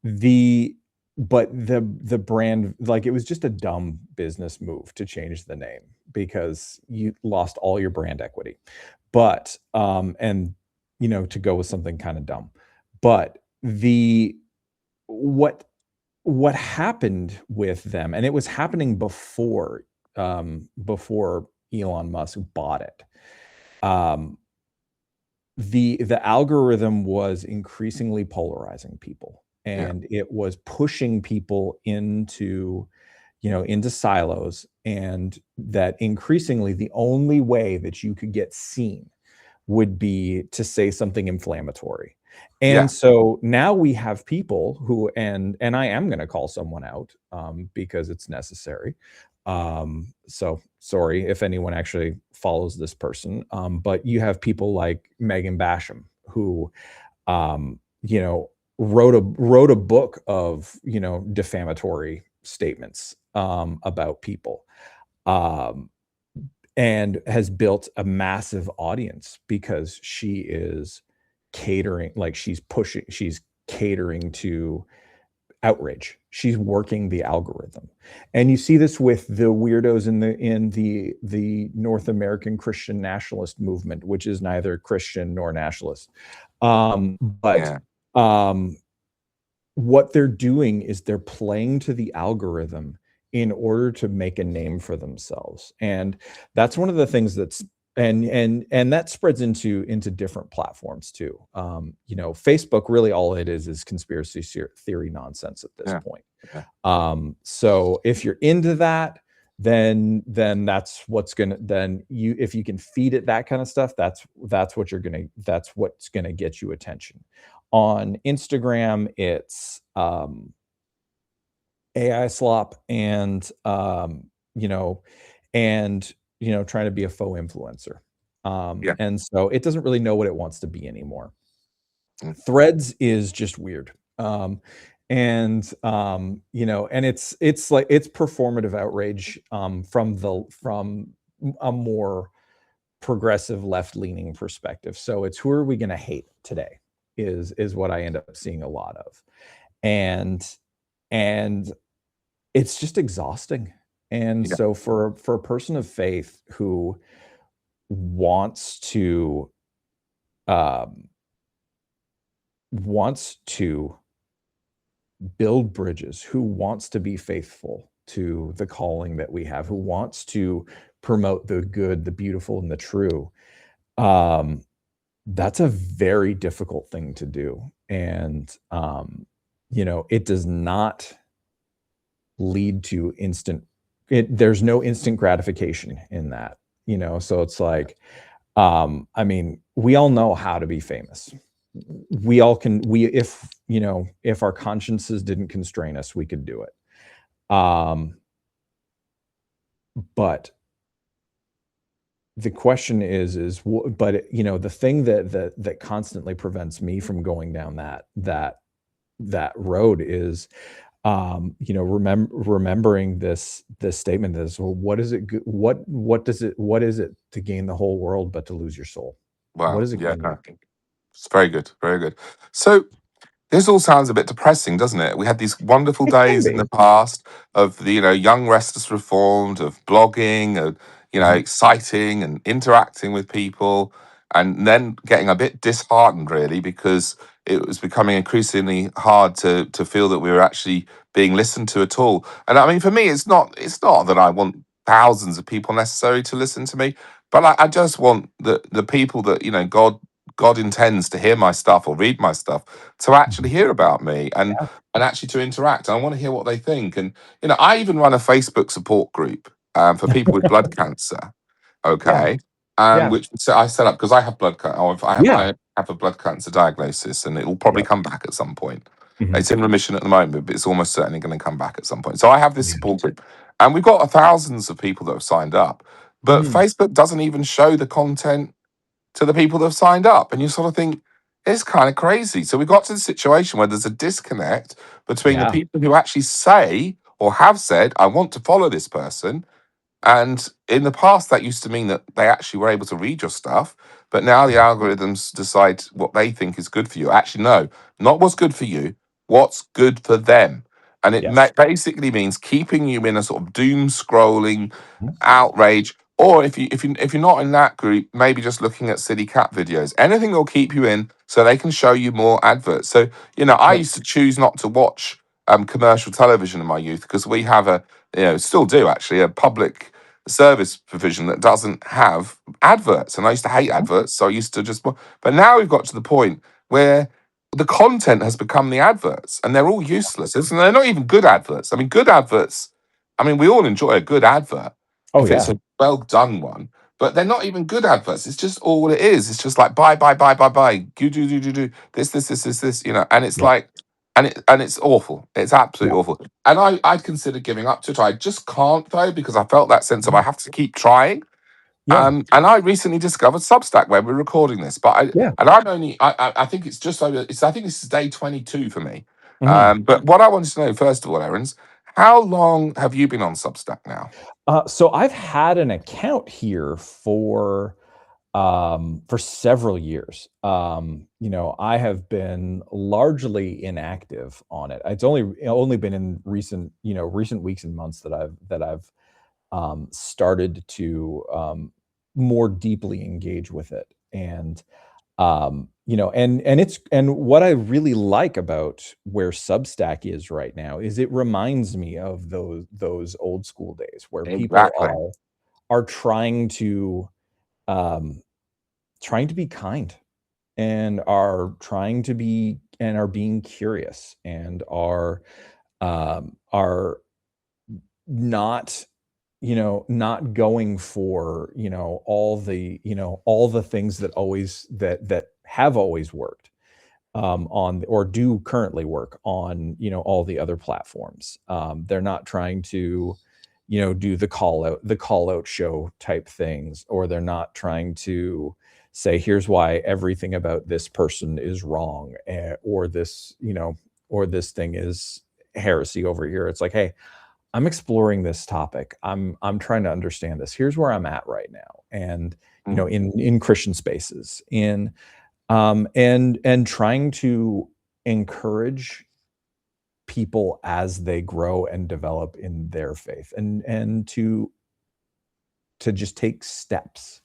The but the brand, like, it was just a dumb business move to change the name because you lost all your brand equity. But and to go with something kind of dumb. But the what what happened with them, and it was happening before Elon Musk bought it. Um, the algorithm was increasingly polarizing people, Yeah, and it was pushing people into silos, and that increasingly the only way that you could get seen would be to say something inflammatory. yeah, And so now we have people who, and I am going to call someone out, because it's necessary. So sorry if anyone actually follows this person, but you have people like Megan Basham who, um, you know, wrote a book of defamatory statements, about people. Um, and has built a massive audience because she's catering to outrage. She's working the algorithm. And you see this with the weirdos in the North American Christian nationalist movement, which is neither Christian nor nationalist. But yeah. um what they're doing is they're playing to the algorithm in order to make a name for themselves. And that's one of the things that's and that spreads into different platforms too. Facebook, really all it is conspiracy theory nonsense at this Yeah. point. Yeah. So if you're into that, then that's what's gonna then you if you can feed it that kind of stuff, that's what's gonna get you attention. On Instagram, it's AI slop you know, trying to be a faux influencer. Yeah. And so it doesn't really know what it wants to be anymore. Mm. Threads is just weird. And it's like it's performative outrage from a more progressive left-leaning perspective. So it's who are we going to hate today is what I end up seeing a lot of. And and it's just exhausting. And Yeah. so for a person of faith who wants to um wants to build bridges, who wants to be faithful to the calling that we have, who wants to promote the good, the beautiful, and the true, um, that's a very difficult thing to do. And, it does not lead to there's no instant gratification in that, so it's like, I mean, we all know how to be famous. We all can, if our consciences didn't constrain us, we could do it. Um, but the question but the thing that constantly prevents me from going down that road is, remembering this statement is, well, what is it? What is it to gain the whole world but to lose your soul? What Wow. does it Yeah. gain you? No. It's very good. Very good. So this all sounds a bit depressing, doesn't it? We had these wonderful It can days in the be. past of the, young restless reformed, of blogging, of, Mhm. exciting and interacting with people, and then getting a bit disheartened really because it was becoming increasingly hard to feel that we were actually being listened to at all. And I mean, for me, it's not that I want thousands of people necessarily to listen to me, but I just want the people that God intends to hear my stuff or read my stuff to actually Mhm. hear about me and actually to interact. And I want to hear what they think. And I even run a Facebook support group for people with blood cancer. Yeah, Okay, yeah, which I set up because I have blood cancer. yeah. I have a blood cancer diagnosis, and it will probably Yep. come back at some point. Mhm. It's in remission at the moment, but it's almost certainly going to come back at some point. So I have this Yeah. support group, and we've got thousands of people that have signed up. But Mm. Facebook doesn't even show the content to the people that have signed up. And you sort of think, it's kind of crazy. So we got to the situation where there's a disconnect between the Yeah. people who actually say or have said, I want to follow this person, and in the past, that used to mean that they actually were able to read your stuff. But now the Mhm. algorithms decide what they think is good for you. Actually, no, not what's good for you, what's good for them. And it Yes. basically means keeping you in a sort of doom scrolling Mhm. outrage. Or if you're not in that group, maybe just looking at silly cat videos. Anything that'll keep you in, so they can show you more adverts. So I Yep. used to choose not to watch commercial television in my youth because we have still do actually a public service provision that doesn't have adverts. And I used to hate Mhm. adverts, so I used to just. But now we've got to the point where the content has become the adverts, and they're all useless. They're not even good adverts. I mean, good adverts. I mean, we all enjoy a good advert Oh, if it's yeah. a well done one. But they're not even good adverts. It's just all it is. It's just like buy, buy, buy, buy, buy. Do this. And it's Yep. like, and it's awful. It's Yeah. absolutely awful. And I'd consider giving up to it. I just can't though, because I felt that sense of I Mhm. have to keep trying. Yeah. And I recently discovered Substack where we're recording this, but Yeah. I'm only I think it's just over. I think this is day 22 for me. Mhm. But what I wanted to know first of all, Aaron's, how long have you been on Substack now? So I've had an account here for several years. I have been largely inactive on it. It's only been in recent weeks and months that I've started to more deeply engage with it. And what I really like about where Substack is right now is it reminds me of those old school days where people Exactly. are trying to um, trying to be kind, and are being curious, and are not, not going for, all the things that have always worked, on, or do currently work on, all the other platforms. They're not trying to, do the call out show type things, or they're not trying to say, here's why everything about this person is wrong, or this thing is heresy over here. It's like, hey, I'm exploring this topic. I'm trying to understand this. Here's where I'm at right now. And, Mm. in Christian spaces, and trying to encourage people as they grow and develop in their faith, and to just take steps.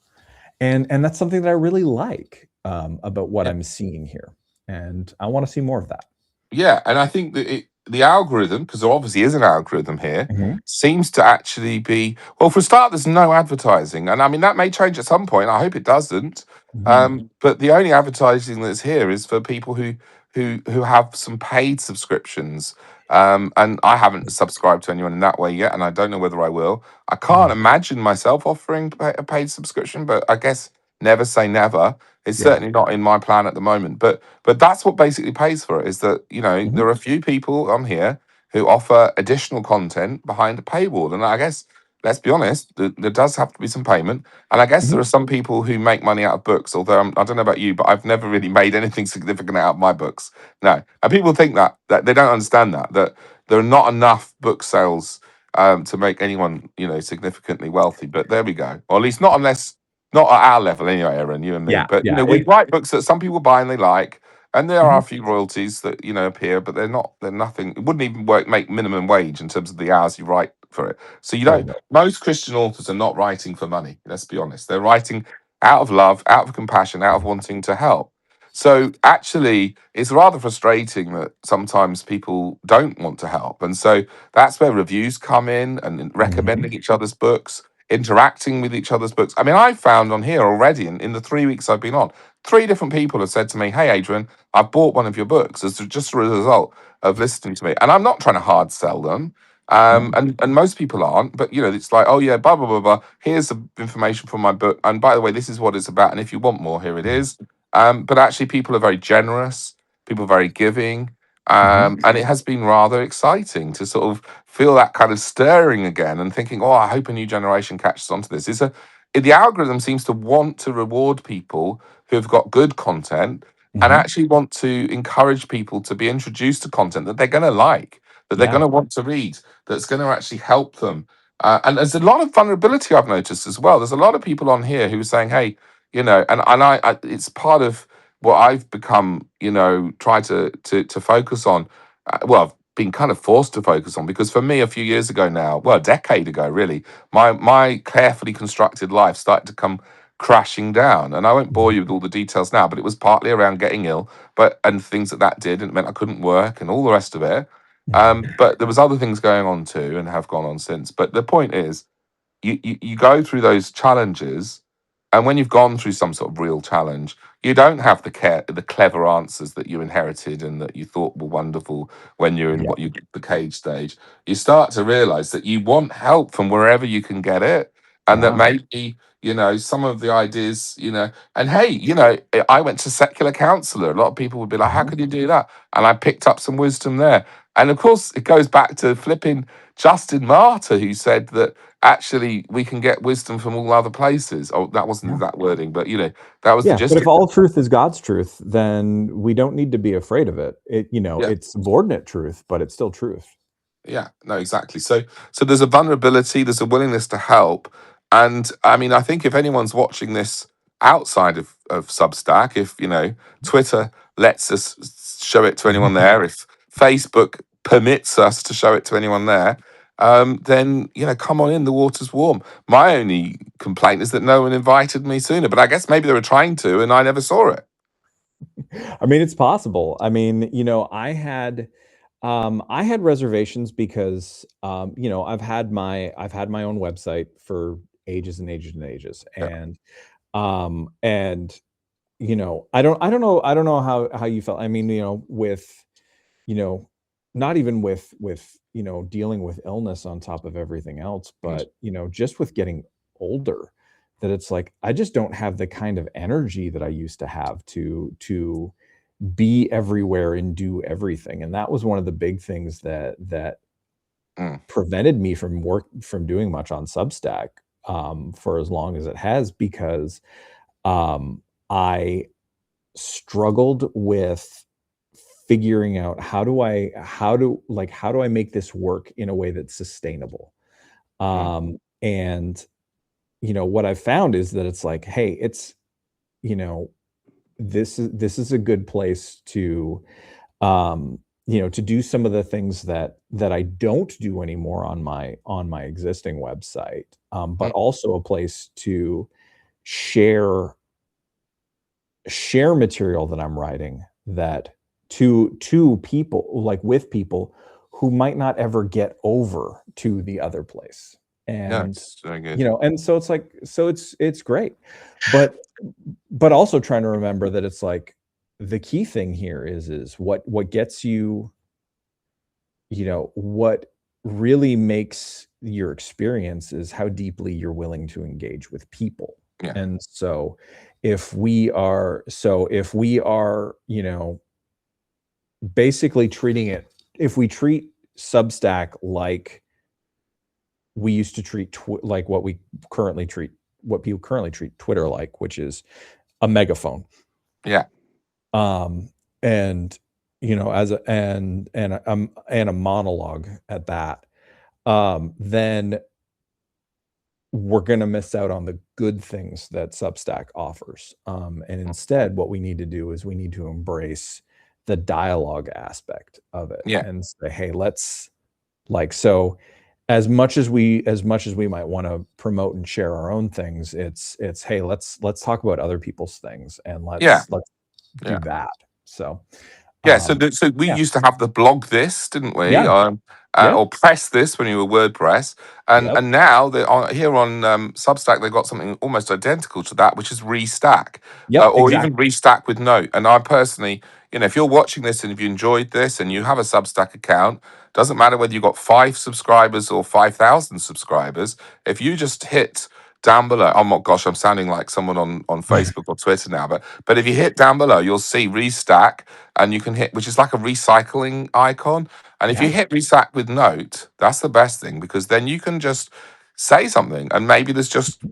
And that's something that I really like, about what Yeah. I'm seeing here. And I want to see more of that. Yeah, and I think that the algorithm, because there obviously is an algorithm here, Mhm, seems to actually be well. For a start, there's no advertising, and I mean that may change at some point. I hope it doesn't. mhm, But the only advertising that's here is for people who have some paid subscriptions. And I haven't subscribed to anyone in that way yet, and I don't know whether I will. I can't mhm. imagine myself offering a paid subscription, but I guess never say never. It's Yeah. certainly not in my plan at the moment. But that's what basically pays for it is that, Mhm, there are a few people on here who offer additional content behind a paywall. And I guess, let's be honest, there does have to be some payment. And I guess mhm. there are some people who make money out of books, although I don't know about you, but I've never really made anything significant out of my books. No. And people think that they don't understand that there are not enough book sales to make anyone, significantly wealthy. But there we go. Or at least not at our level anyway, Aaron, you and me. Yeah, But yeah, we write books that some people buy and they like, and there are mhm. a few royalties that appear, but they're nothing. It wouldn't even make minimum wage in terms of the hours you write for it. So you Oh, don't. no. Most Christian authors are not writing for money. Let's be honest. They're writing out of love, out of compassion, out of wanting to help. So actually, it's rather frustrating that sometimes people don't want to help, and so that's where reviews come in and Mhm, recommending each other's books, interacting with each other's books. I mean, I've found on here already in the 3 weeks I've been on, three different people have said to me, "Hey, Adrian, I've bought one of your books as just a result of listening to me." And I'm not trying to hard sell them. mhm, And most people aren't, but it's like, oh yeah, blah blah blah blah. Here's the information from my book, and by the way, this is what it's about. And if you want more, here it is. But actually, people are very generous. People are very giving, mhm. and it has been rather exciting to sort of feel that kind of stirring again and thinking, oh, I hope a new generation catches on to this. The algorithm seems to want to reward people who've got good content and Mhm. actually want to encourage people to be introduced to content that they're going to like, that they're going Yeah. to want to read, that's going to actually help them. And there's a lot of vulnerability I've noticed as well. There's a lot of people on here who are saying, hey, and it's part of what I've become, try to focus on. Well, I've been kind of forced to focus on because for me, a few years ago now, well, a decade ago, really, my carefully constructed life started to come crashing down. And I won't bore Mhm, you with all the details now, but it was partly around getting ill, and things that did, and it meant I couldn't work and all the rest of it. mhm. But there was other things going on too, and have gone on since. But the point is, you go through those challenges, and when you've gone through some sort of real challenge, you don't have the clever answers that you inherited and that you thought were wonderful when you're in Yeah. the cage stage. You start to realize that you want help from wherever you can get it, and that Yeah. maybe some of the ideas, and hey, I went to secular counselor. A lot of people would be like, how Mhm. could you do that? And I picked up some wisdom there. And of course, it goes back to flipping Justin Martyr, who said that actually we can get wisdom from all other places. Oh, that wasn't Yeah. that wording, but that was the Yeah, but gist if of it. all truth is God's truth, then we don't need to be afraid of it. Yeah. It's subordinate truth, but it's still truth. Yeah, no, exactly. So there's a vulnerability, there's a willingness to help. And I mean, I think if anyone's watching this outside of Substack, if Twitter lets us show it to anyone there, if Facebook permits us to show it to anyone there, then come on in, the water's warm. My only complaint is that no one invited me sooner, but I guess maybe they were trying to and I never saw it. I mean, it's possible. I mean, I had reservations because, I've had my own website for ages and ages and ages, Yeah. and And I don't know how you felt. I mean, with you know, not even with dealing with illness on top of everything else, Mm, but just with getting older, that it's like I just don't have the kind of energy that I used to have to be everywhere and do everything. And that was one of the big things that mm, prevented me from doing much on Substack for as long as it has, because I struggled with figuring out how do I make this work in a way that's sustainable. mm, And what I've found is that it's like, hey, it's you know this is a good place to do some of the things that I don't do anymore on my existing website, but mm. also a place to share material that I'm writing, that to people, like with people who might not ever get over to the other place. Yeah, And it's very good. and so it's like, so it's great. But also trying to remember that it's like the key thing here is what gets you, what really makes your experience is how deeply you're willing to engage with people. Yeah, And so if we are basically treating it, if we treat Substack like we used to treat like what people currently treat Twitter like, which is a megaphone, yeah, um and as a and a monologue at that, then we're going to miss out on the good things that Substack offers. And mm, instead, what we need to do is we need to embrace the dialogue aspect of it yeah, and say, hey, let's, like, so as much as we might want to promote and share our own things, it's hey, let's talk about other people's things, and yeah, let's do yeah. that. So Yeah, so um so we yeah, used to have the blog this, didn't we? yeah, yeah, Or press this when you were WordPress, yep, and now here on Substack they've got something almost identical to that, which is Restack, yep, or even exactly, Restack with Note. And I personally, if you're watching this and if you enjoyed this and you have a Substack account, doesn't matter whether you've got 5 subscribers or 5,000 subscribers. If you just hit down below, oh my gosh, I'm sounding like someone on Facebook or Twitter now, but if you hit down below, you'll see Restack, and you can hit, which is like a recycling icon. And if you yeah, hit recycle with Note, that's the best thing, because then you can just say something, and maybe there's just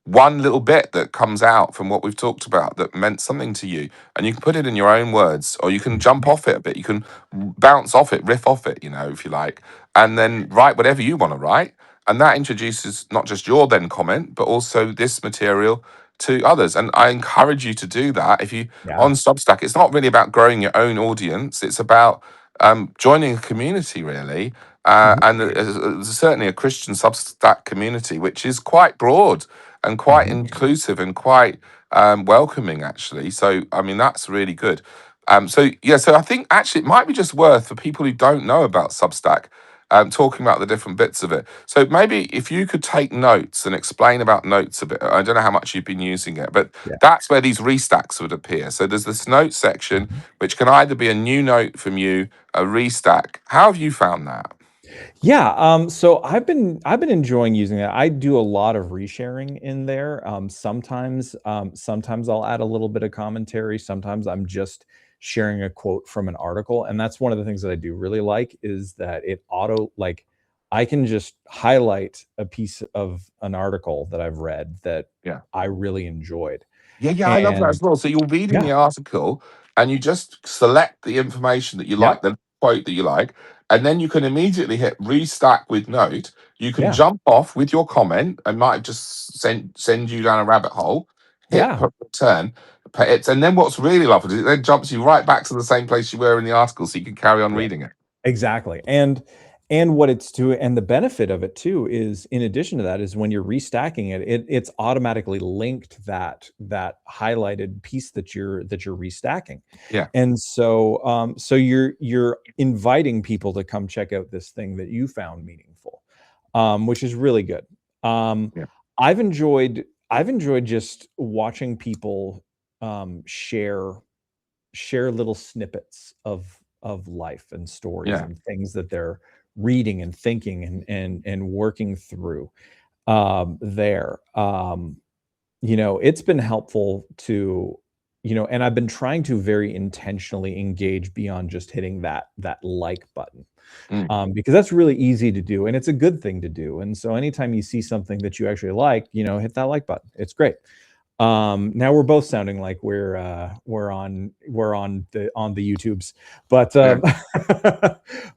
one little bit that comes out from what we've talked about that meant something to you, and you can put it in your own words, or you can jump off it a bit, you can bounce off it, riff off it, if you like, and then write whatever you want to write. And that introduces not just your then comment, but also this material to others. And I encourage you to do that. If you yeah, on Substack, it's not really about growing your own audience. It's about joining a community, really. mhm, And there's certainly a Christian Substack community, which is quite broad and quite mhm, inclusive and quite welcoming, actually. So, I mean, that's really good. So, yeah, so I think actually it might be just worth for people who don't know about Substack talking about the different bits of it. So maybe if you could take notes and explain about notes a bit. I don't know how much you've been using it, but yeah, that's where these restacks would appear. So there's this note section, mhm. which can either be a new note from you, a restack. How have you found that? Yeah, so I've been enjoying using it. I do a lot of resharing in there. Sometimes I'll add a little bit of commentary. Sometimes I'm just sharing a quote from an article, and that's one of the things that I do really like, is that I can just highlight a piece of an article that I've read that Yeah. I really enjoyed. Yeah, yeah, I love that as And well. So you're reading yeah, the article and you just select the information that you like, yep, the quote that you like, and then you can immediately hit restack with note. You can yeah, jump off with your comment and might just send you down a rabbit hole. Hit yeah, return, and then what's really lovely is it then jumps you right back to the same place you were in the article, so you can carry on yeah. reading it. Exactly. And what it's to and the benefit of it too is, in addition to that, is when you're restacking it, it's automatically linked that highlighted piece that you're restacking. Yeah, And so you're inviting people to come check out this thing that you found meaningful, which is really good. Um, yeah, I've enjoyed I've enjoyed just watching people share little snippets of life and stories Yeah, and things that they're reading and thinking and working through there. It's been helpful to, and I've been trying to very intentionally engage beyond just hitting that like button, mm, because that's really easy to do and it's a good thing to do. And so anytime you see something that you actually like, hit that like button. It's great. Now we're both sounding like we're on the YouTubes, but yeah.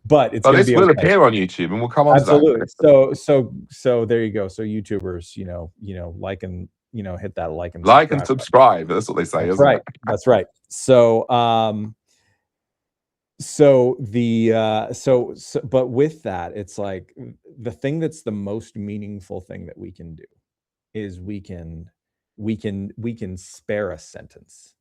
but it's Well, gonna this be will okay. appear on YouTube, and we'll come on to that in a Absolutely. bit. So there you go. So YouTubers, like and hit that like and Like and subscribe button. subscribe. That's what they say, That's isn't right. it? That's right. So but with that, it's like the thing that's the most meaningful thing that we can do is we can spare a sentence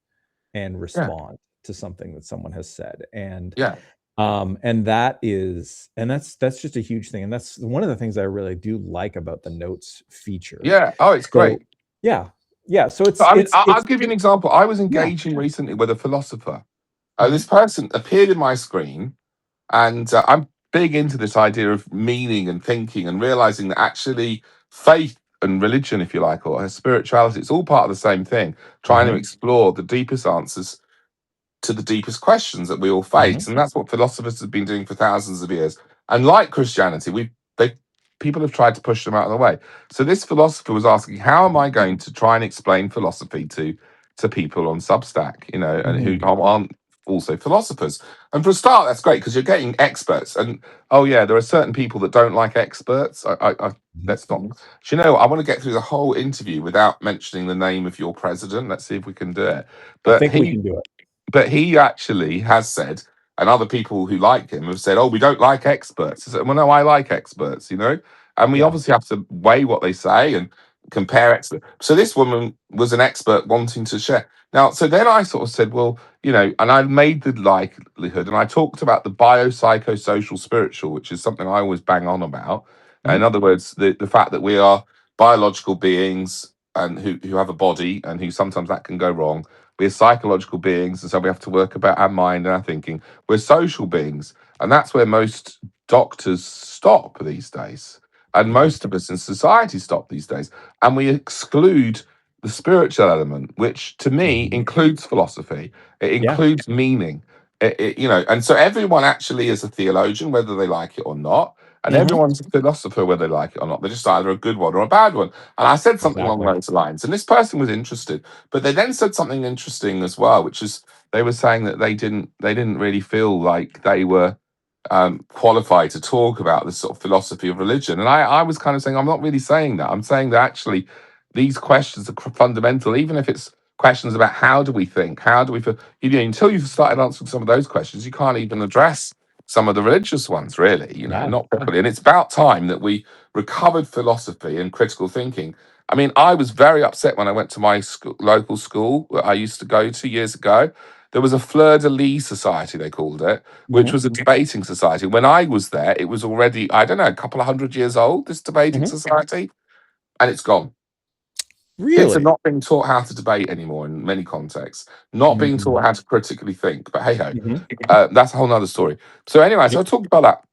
and Yeah, respond to something that someone has said. yeah, And that's just a huge thing. And that's one of the things I really do like about the notes feature. yeah. Oh, it's So great. yeah. Yeah. So So, it's I mean, it's I'll it's give you an example. I was yeah. engaging recently with a philosopher. This Mhm. person appeared in my screen, and I'm big into this idea of meaning and thinking and realizing that actually faith and religion, if you like, or spirituality, it's all part of the same thing, trying to Mhm. explore the deepest answers to the deepest questions that we all Mhm. face, and that's what philosophers have been doing for thousands of years. And like Christianity, they people have tried to push them out of the way. So this philosopher was asking, how am I going to try and explain philosophy to people on Substack, and who Mhm. aren't also philosophers? And for a start, that's great because you're getting experts. And oh yeah, there are certain people that don't like experts. Mhm. Let's not. Do you know? I want to get through the whole interview without mentioning the name of your president. Let's see if we can do it. I But think we he can do it. but he actually has said, and other people who like him have said, "Oh, we don't like experts." I said, "Well, no, I like experts, and we Yeah. obviously have to weigh what they say and compare experts." So this woman was an expert wanting to share. Now, so then I sort of said, "Well, and I made the likelihood, and I talked about the biopsychosocial spiritual, which is something I always bang on about. In Mhm. other words, the fact that we are biological beings and who have a body, and who sometimes that can go wrong. We're psychological beings, and so we have to work about our mind and our thinking. We're social beings, and that's where most doctors stop these days. And Mhm. most of us in society stop these days. And we exclude the spiritual element, which to me Mhm. includes philosophy, it Yeah. includes meaning. And so everyone actually is a theologian, whether they like it or not. And Mhm. everyone's a philosopher, whether they like it or not. They're just either a good one or a bad one. And I said something along Exactly. those lines. And this person was interested. But they then said something interesting as well, which is they were saying that they didn't really feel like they were qualified to talk about this sort of philosophy of religion. And I was kind of saying, I'm not really saying that. I'm saying that actually these questions are fundamental, even if it's questions about how do we think, how do we feel. Until you've started answering some of those questions, you can't even address some of the religious ones, really. Yeah. Not properly. And it's about time that we recovered philosophy and critical thinking. I mean, I was very upset when I went to my local school that I used to go to years ago. There was a fleur de lis society, they called it, which Mhm. was a debating society. When I was there, it was already, I don't know, a couple of 100 years old, this debating Mhm. society, and it's gone. Kids are Really? not being taught how to debate anymore in many contexts, not being taught Mhm. how to critically think. But hey ho, Mhm. that's a whole nother story. So, anyway, so Yep. I talked about that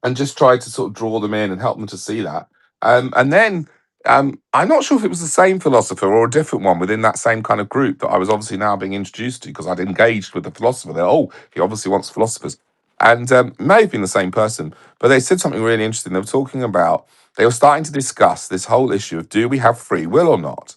and just tried to sort of draw them in and help them to see that. And then I'm not sure if it was the same philosopher or a different one within that same kind of group that I was obviously now being introduced to because I'd engaged with the philosopher. They're, oh, he obviously wants philosophers. And may have been the same person, but they said something really interesting. They were talking about, they were starting to discuss this whole issue of do we have free will or not?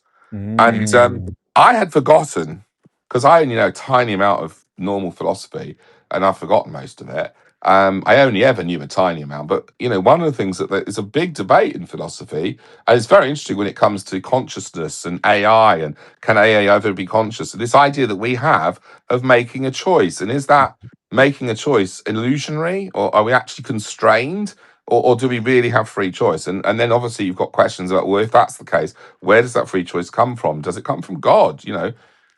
And Mm. I had forgotten because I only know a tiny amount of normal philosophy, and I've forgotten most of it. I only ever knew a tiny amount, but one of the things that is a big debate in philosophy, and it's very interesting when it comes to consciousness and AI, and can AI ever be conscious? And this idea that we have of making a choice, and is that making a choice illusionary, or are we actually constrained, or do we really have free choice? And then obviously you've got questions about, well, if that's the case, where does that free choice come from? Does it come from God?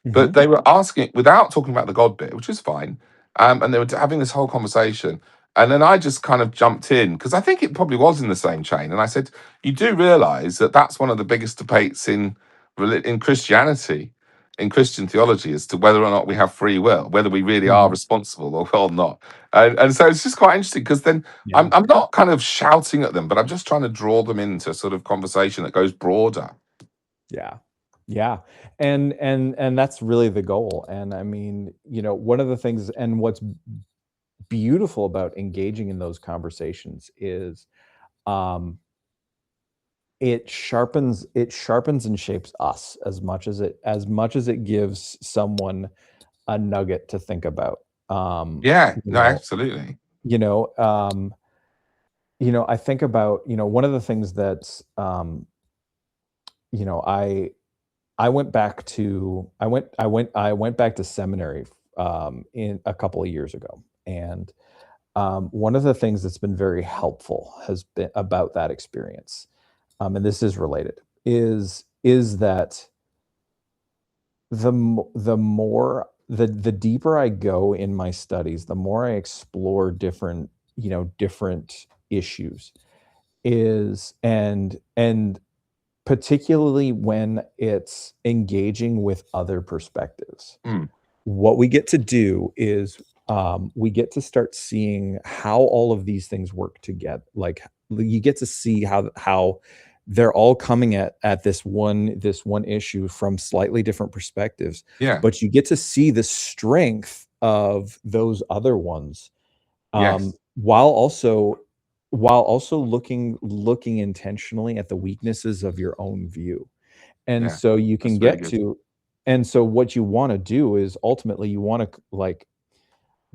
But Mhm. they were asking it without talking about the God bit, which is fine. And they were having this whole conversation. And then I just kind of jumped in because I think it probably was in the same chain. And I said, you do realize that that's one of the biggest debates in Christianity, in Christian theology, as to whether or not we have free will, whether we really are Mhm. responsible or not. And so it's just quite interesting because then Yeah. I'm not kind of shouting at them, but I'm just trying to draw them into sort of conversation that goes broader. Yeah. Yeah. And that's really the goal. And I mean, one of the things and what's beautiful about engaging in those conversations is um it sharpens and shapes us as much as it gives someone a nugget to think about. Um, Yeah, you no, know, absolutely. you know, um, I think about, one of the things that you know, I went back to seminary in a couple of years ago. And one of the things that's been very helpful has been about that experience, and this is related, is that the more the deeper I go in my studies, the more I explore different issues is and particularly when it's engaging with other perspectives. Mm, What we get to do is, we get to start seeing how all of these things work together. Like, you get to see how they're all coming at this one issue from slightly different perspectives, yeah, but you get to see the strength of those other ones, yes, while also looking intentionally at the weaknesses of your own view. And yeah, so you can that's really get good. to and so what you wanna do is ultimately you wanna, like,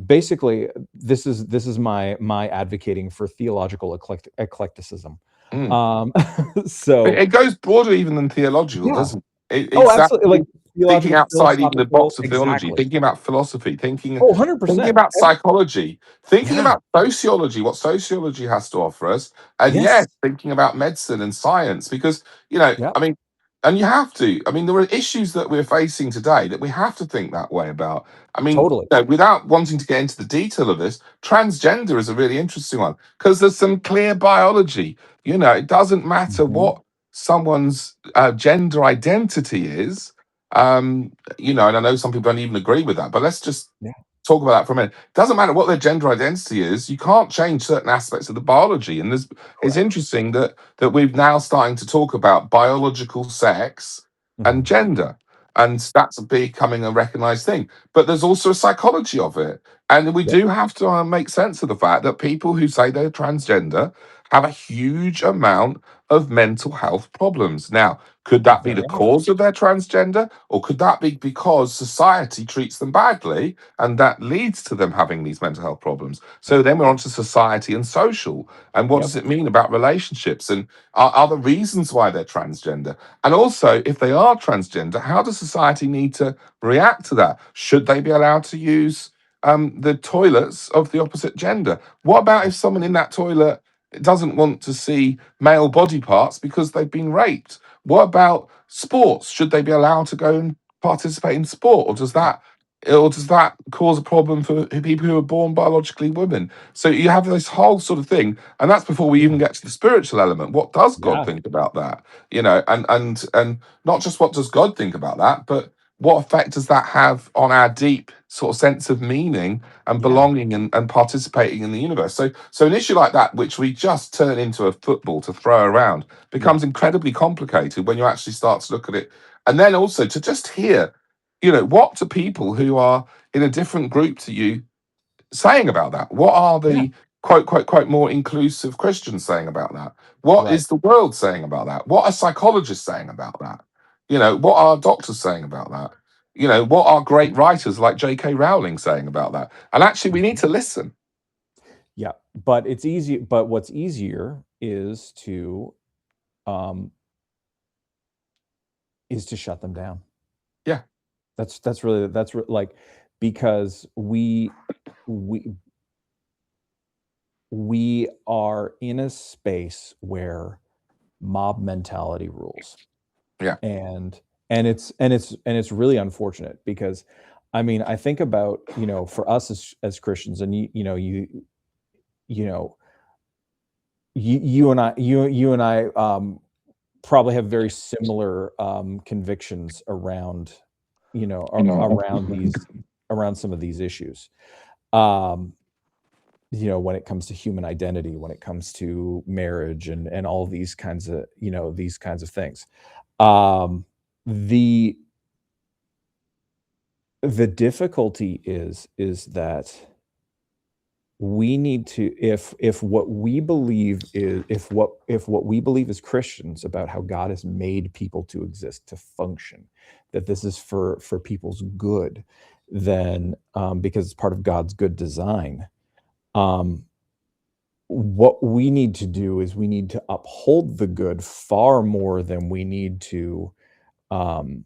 basically, this is my advocating for theological eclecticism. Mm. Um, It so it goes broader even than theological, yeah. doesn't it? Oh, absolutely, like, Exactly. Thinking theological, outside even the philosophical, box of theology, exactly. thinking about philosophy, thinking Oh, thinking 100%. about psychology, thinking Yeah. about sociology, what sociology has to offer us, and Yes. yes, thinking about medicine and science, because Yep. I mean, and you have to. I mean, there are issues that we're facing today that we have to think that way about. I mean, Totally. without wanting to get into the detail of this, transgender is a really interesting one because there's some clear biology. It doesn't matter Mhm. what someone's gender identity is. And I know some people don't even agree with that, but let's just Yeah. talk about that for a minute. Doesn't matter what their gender identity is, you can't change certain aspects of the biology. And it's Correct. interesting that we've now starting to talk about biological sex and Mhm. gender. And that's becoming a recognized thing. But there's also a psychology of it. And we Yep. do have to make sense of the fact that people who say they're transgender have a huge amount of mental health problems. Now, could that be Very the often. cause of their transgender? Or could that be because society treats them badly and that leads to them having these mental health problems? So then we're on to society and social. And what does Yep. it mean about relationships? And are the reasons why they're transgender? And also, if they are transgender, how does society need to react to that? Should they be allowed to use the toilets of the opposite gender? What about if someone in that toilet doesn't want to see male body parts because they've been raped? What about sports? Should they be allowed to go and participate in sport, or does that cause a problem for people who are born biologically women? So you have this whole sort of thing, and that's before we even Yeah. get to the spiritual element. What does God Yeah. think about that? And not just what does God think about that, but what effect does that have on our deep sort of sense of meaning and Yeah. belonging and participating in the universe? So an issue like that, which we just turn into a football to throw around, Yeah. becomes incredibly complicated when you actually start to look at it. And then also to just hear, what do people who are in a different group to you saying about that? What are Yeah. the quote, quote, quote, more inclusive Christians saying about that? What Right. is the world saying about that? What are psychologists saying about that? What are doctors saying about that? What are great writers like J.K. Rowling saying about that? And actually, we need Mhm. to listen. Yeah, but what's easier um, is to shut them down. Yeah, Like, because we we are in a space where mob mentality rules. yeah, And it's really unfortunate because, I mean, I think about, for us as Christians, and you know, you and I probably have very similar convictions around, around around some of these issues. Um, when it comes to human identity, when it comes to marriage and all these kinds of, these kinds of things. Um, the the difficulty is that we need to, if what we believe is if what we believe as Christians about how God has made people to exist, to function, that this is for people's good, then because it's part of God's good design, um, what we need to do is we need to uphold the good far more than we need to um,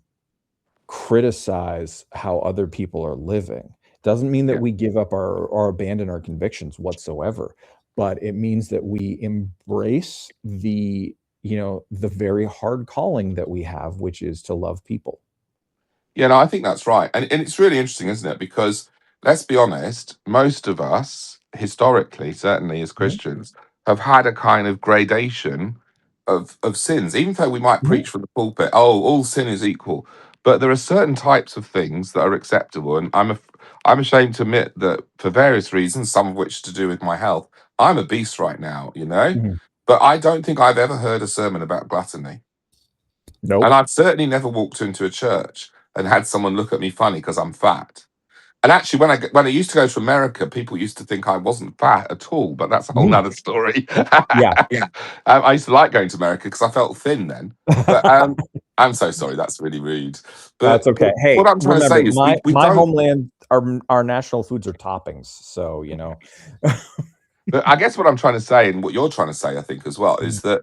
criticize how other people are living. Doesn't mean that Yeah. we give up or abandon our convictions whatsoever, but it means that we embrace the very hard calling that we have, which is to love people. Yeah, no, I think that's right. And it's really interesting, isn't it? Because let's be honest, most of us, historically, certainly as Mhm, Christians, have had a kind of gradation of sins, even though we might mhm, preach from the pulpit, oh, all sin is equal. But there are certain types of things that are acceptable. And I'm ashamed to admit that for various reasons, some of which to do with my health, I'm obese right now, you know? mhm. But I don't think I've ever heard a sermon about gluttony. And Nope. I've certainly never walked into a church and had someone look at me funny because I'm fat. And actually, when I used to go to America, people used to think I wasn't fat at all, but that's a whole Mhm. nother story. Yeah. I used to like going to America because I felt thin then. But I'm so sorry, that's really rude. That's But okay. Hey, what I'm trying to say remember, is we my don't. homeland, our national foods are toppings, so, But I guess what I'm trying to say, and what you're trying to say, I think, as well, Mhm. is that,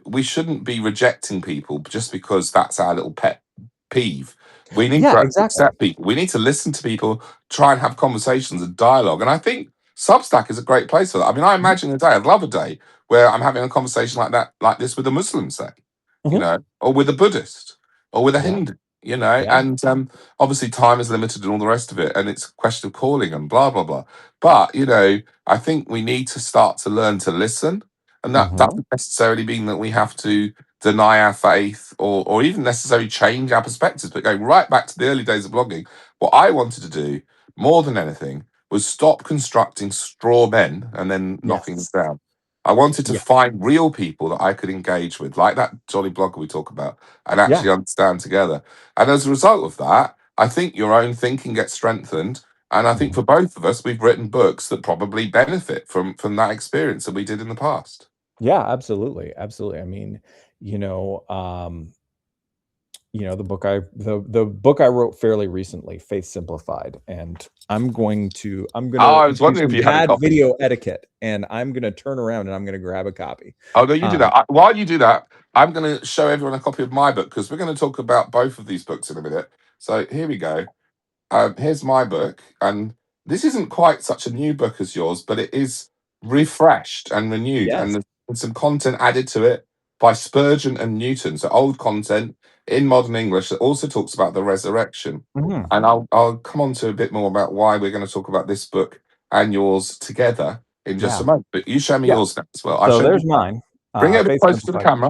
we shouldn't be rejecting people just because that's our little pet peeve. We need Yeah, to actually exactly. accept people. We need to listen to people, try and have conversations and dialogue. And I think Substack is a great place for that. I mean, I Mhm, imagine a day, I'd love a day where I'm having a conversation like that, like this with a Muslim, say, mhm. or with a Buddhist or with a Yeah, Hindu, yeah. and obviously time is limited and all the rest of it. And it's a question of calling and blah, blah, blah. But, I think we need to start to learn to listen. And that Mhm. doesn't necessarily mean that we have to deny our faith or even necessarily change our perspectives. But going right back to the early days of blogging, what I wanted to do more than anything was stop constructing straw men and then knocking them Yes. down. I wanted to Yeah. find real people that I could engage with, like that jolly blogger we talk about, and Yeah. actually understand together. And as a result of that, I think your own thinking gets strengthened. And I think Mhm. for both of us, we've written books that probably benefit from that experience that we did in the past. Yeah, absolutely, absolutely. I mean, you know, um, the book I wrote fairly recently, Faith Simplified, and I'm Oh, gonna I was do wondering if some you had a bad copy. video etiquette, and I'm gonna turn around and I'm gonna grab a copy. Oh, no, you do Um, that. While you do that, I'm going to show everyone a copy of my book because we're going to talk about both of these books in a minute. So here we go. Here's my book, and this isn't quite such a new book as yours, but it is refreshed and renewed, and yes. there's some content added to it by Spurgeon and Newton. So old content in modern English that also talks about the resurrection. Mhm. And I'll come on to a bit more about why we're going to talk about this book and yours together in just a Yeah. moment. But you show me Yeah. yours now as well. I So showed you there's that. mine. Bring it a bit Faith closer to the Simplified. camera.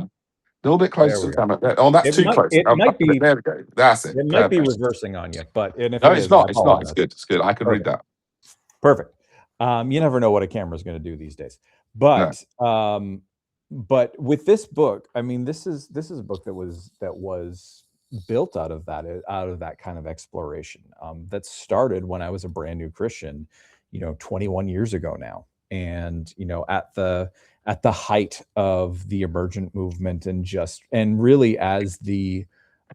A little bit There closer to we the go. camera. Oh, that's too close. It might Up a bit. be There we go. That's it. it might be Perfect. reversing on you, and if No, it it's is, I not. It's not. It's apologize. good. It's good. I can read Perfect. that. Perfect. You never know what a camera is going to do these days. No. But with this book, I mean, this is a book that was built out of that kind of exploration. That started when I was a brand new Christian, 21 years ago now, and at the height of the emergent movement, and really as the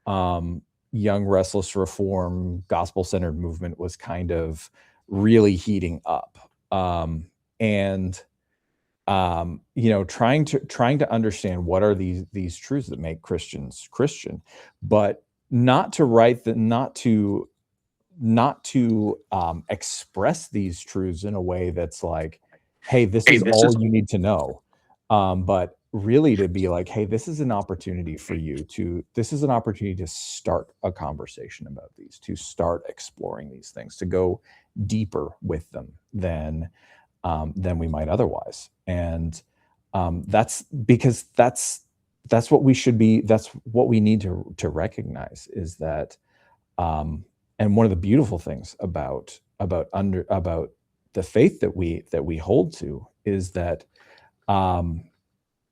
um, young restless reform gospel centered movement was kind of really heating up, and trying to understand what are these truths that make Christians Christian, but not to express these truths in a way that's like, hey, this Hey, is this is all you need to know, but really to be like, hey, this is an opportunity for you to this is an opportunity to start a conversation about these, to start exploring these things, to go deeper with them than we might otherwise. And that's because that's what we should be. That's what we need to recognize is that. And one of the beautiful things about the faith that we hold to is that um,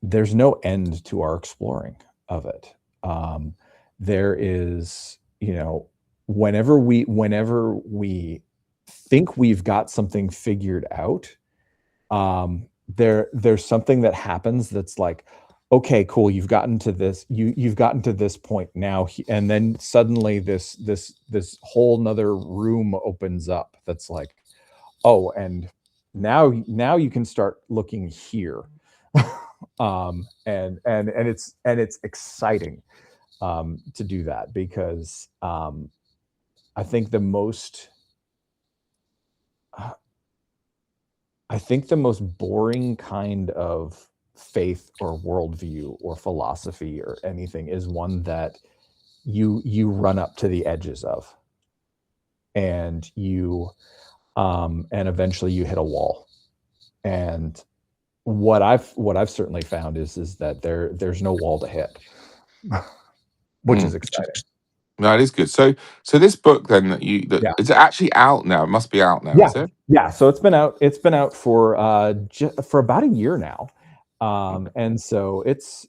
there's no end to our exploring of it. Um, there is, whenever we think we've got something figured out, there's something that happens that's like, okay, cool, you've gotten to this point now, and then suddenly this whole nother room opens up that's like, oh, and now you can start looking here. And it's exciting to do that because I think the most uh, I think the most boring kind of faith or worldview or philosophy or anything is one that you run up to the edges of, and and eventually you hit a wall. And what I've certainly found is that there's no wall to hit, which is Mm. exciting. No, it is good. So this book then that Yeah. is it actually out now? It must be out now, Yeah. is it? Yeah. So it's been out for for about a year now. And so it's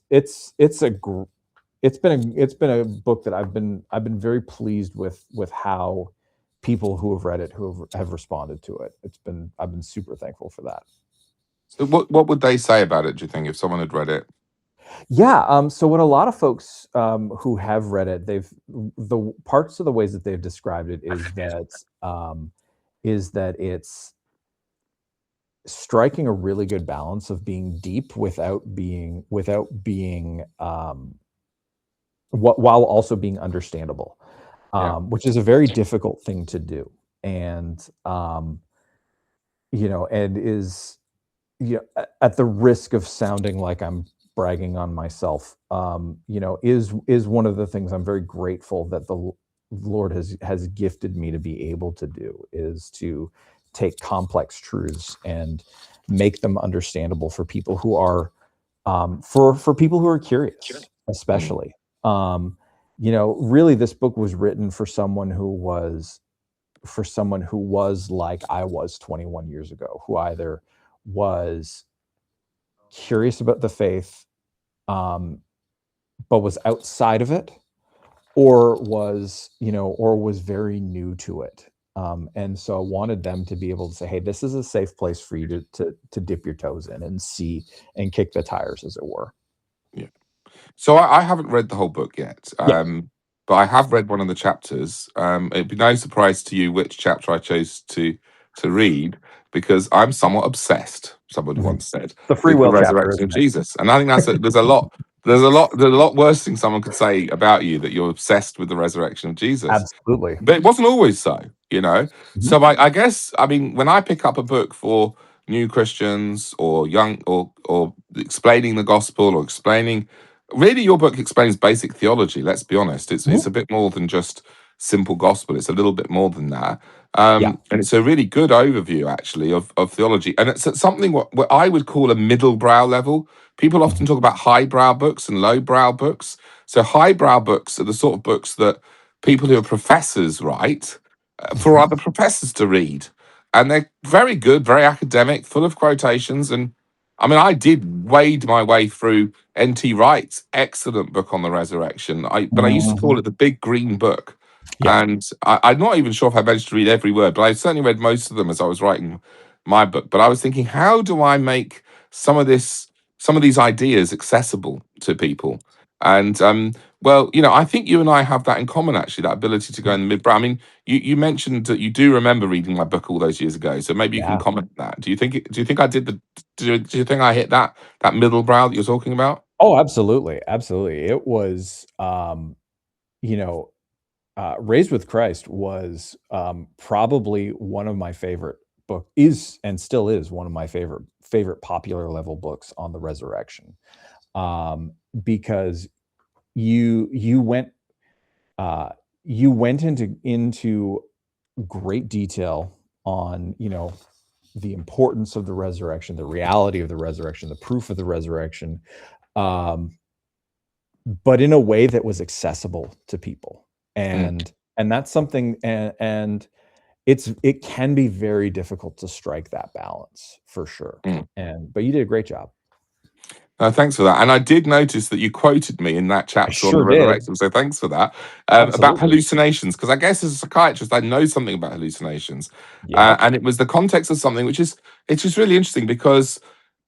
been a book that I've been very pleased with how people who have read it who have responded to it. I've been super thankful for that. So what would they say about it? Do you think if someone had read it? Yeah. So what a lot of folks who have read it, the parts of the ways that they've described it is that it's striking a really good balance of being deep without being while also being understandable, Yeah. which is a very difficult thing to do. And and is at the risk of sounding like I'm bragging on myself, is one of the things I'm very grateful that the Lord has gifted me to be able to do, is to take complex truths and make them understandable for people who are for people who are curious, Mm. especially. Really, this book was written for someone who was like I was 21 years ago, who either was curious about the faith, um, but was outside of it, or was very new to it. And so I wanted them to be able to say, "Hey, this is a safe place for you to dip your toes in and see and kick the tires, as it were." Yeah. So I haven't read the whole book yet, Yeah. but I have read one of the chapters. It'd be no surprise to you which chapter I chose to read because I'm somewhat obsessed. Somebody Mhm. once said The free with the will chapter, resurrection of isn't it? Jesus, and I think there's a lot worse thing someone could say about you that you're obsessed with the resurrection of Jesus. Absolutely. But it wasn't always so, you know. Mhm. So I guess I mean when I pick up a book for new Christians or young or explaining the gospel or explaining really your book explains basic theology, let's be honest. It's Mhm. a bit more than just simple gospel. It's a little bit more than that. Yeah. And it's a really good overview actually of theology. And it's at something what I would call a middle brow level. People Mhm. often talk about highbrow books and lowbrow books. So highbrow books are the sort of books that people who are professors write for Mhm. other professors to read. And they're very good, very academic, full of quotations. And I mean, I did wade my way through N.T. Wright's excellent book on the resurrection. But I used to call Mhm. it the Big Green Book. Yeah. And I'm not even sure if I managed to read every word, but I certainly read most of them as I was writing my book. But I was thinking, how do I make some of these ideas accessible to people? And well, I think you and I have that in common, actually, that ability to go in the mid-brow. I mean, you mentioned that you do remember reading my book all those years ago, so maybe you can Yeah. comment on that. Do you think I did the do you think I hit that middle brow that you're talking about? Oh, absolutely, absolutely. It was, you know, Raised with Christ was, probably one of my favorite book is and still is one of my favorite popular level books on the resurrection, because you you went uh, you went into great detail on, the importance of the resurrection, the reality of the resurrection, the proof of the resurrection, um, but in a way that was accessible to people. Mm, And that's something, and it can be very difficult to strike that balance for sure. mm. And but you did a great job. Thanks for that. And I did notice that you quoted me in that I chapter on the sure did. resurrection. So thanks for that. About Absolutely. hallucinations, because I guess as a psychiatrist, I know something about hallucinations. Yep. And it was the context of something which is, it's just really interesting because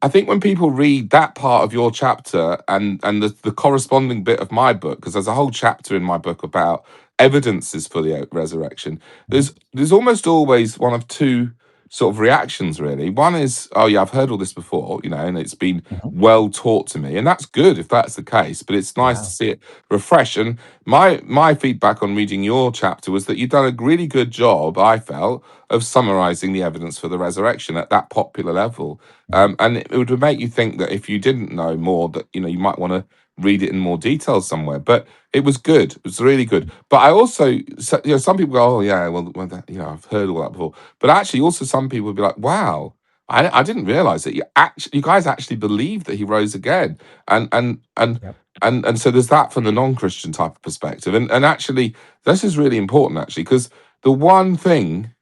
I think when people read that part of your chapter and the corresponding bit of my book, because there's a whole chapter in my book about evidences for the resurrection, Mhm, there's almost always one of two sort of reactions really. One is, oh yeah, I've heard all this before, and it's been mhm. well taught to me, and that's good if that's the case, but it's nice to Yeah. see it refresh. And my feedback on reading your chapter was that you've done a really good job, I felt, of summarizing the evidence for the resurrection at that popular level. Mhm. And it would make you think that if you didn't know more, that you might want to read it in more detail somewhere. But it was good. It was really good. But I also, some people go, oh yeah, well that, I've heard all that before. But actually, also some people would be like, wow, I didn't realize that you guys actually believe that he rose again, and and and Yep. and so there's that from the non-Christian type of perspective, and actually this is really important actually because the one thing,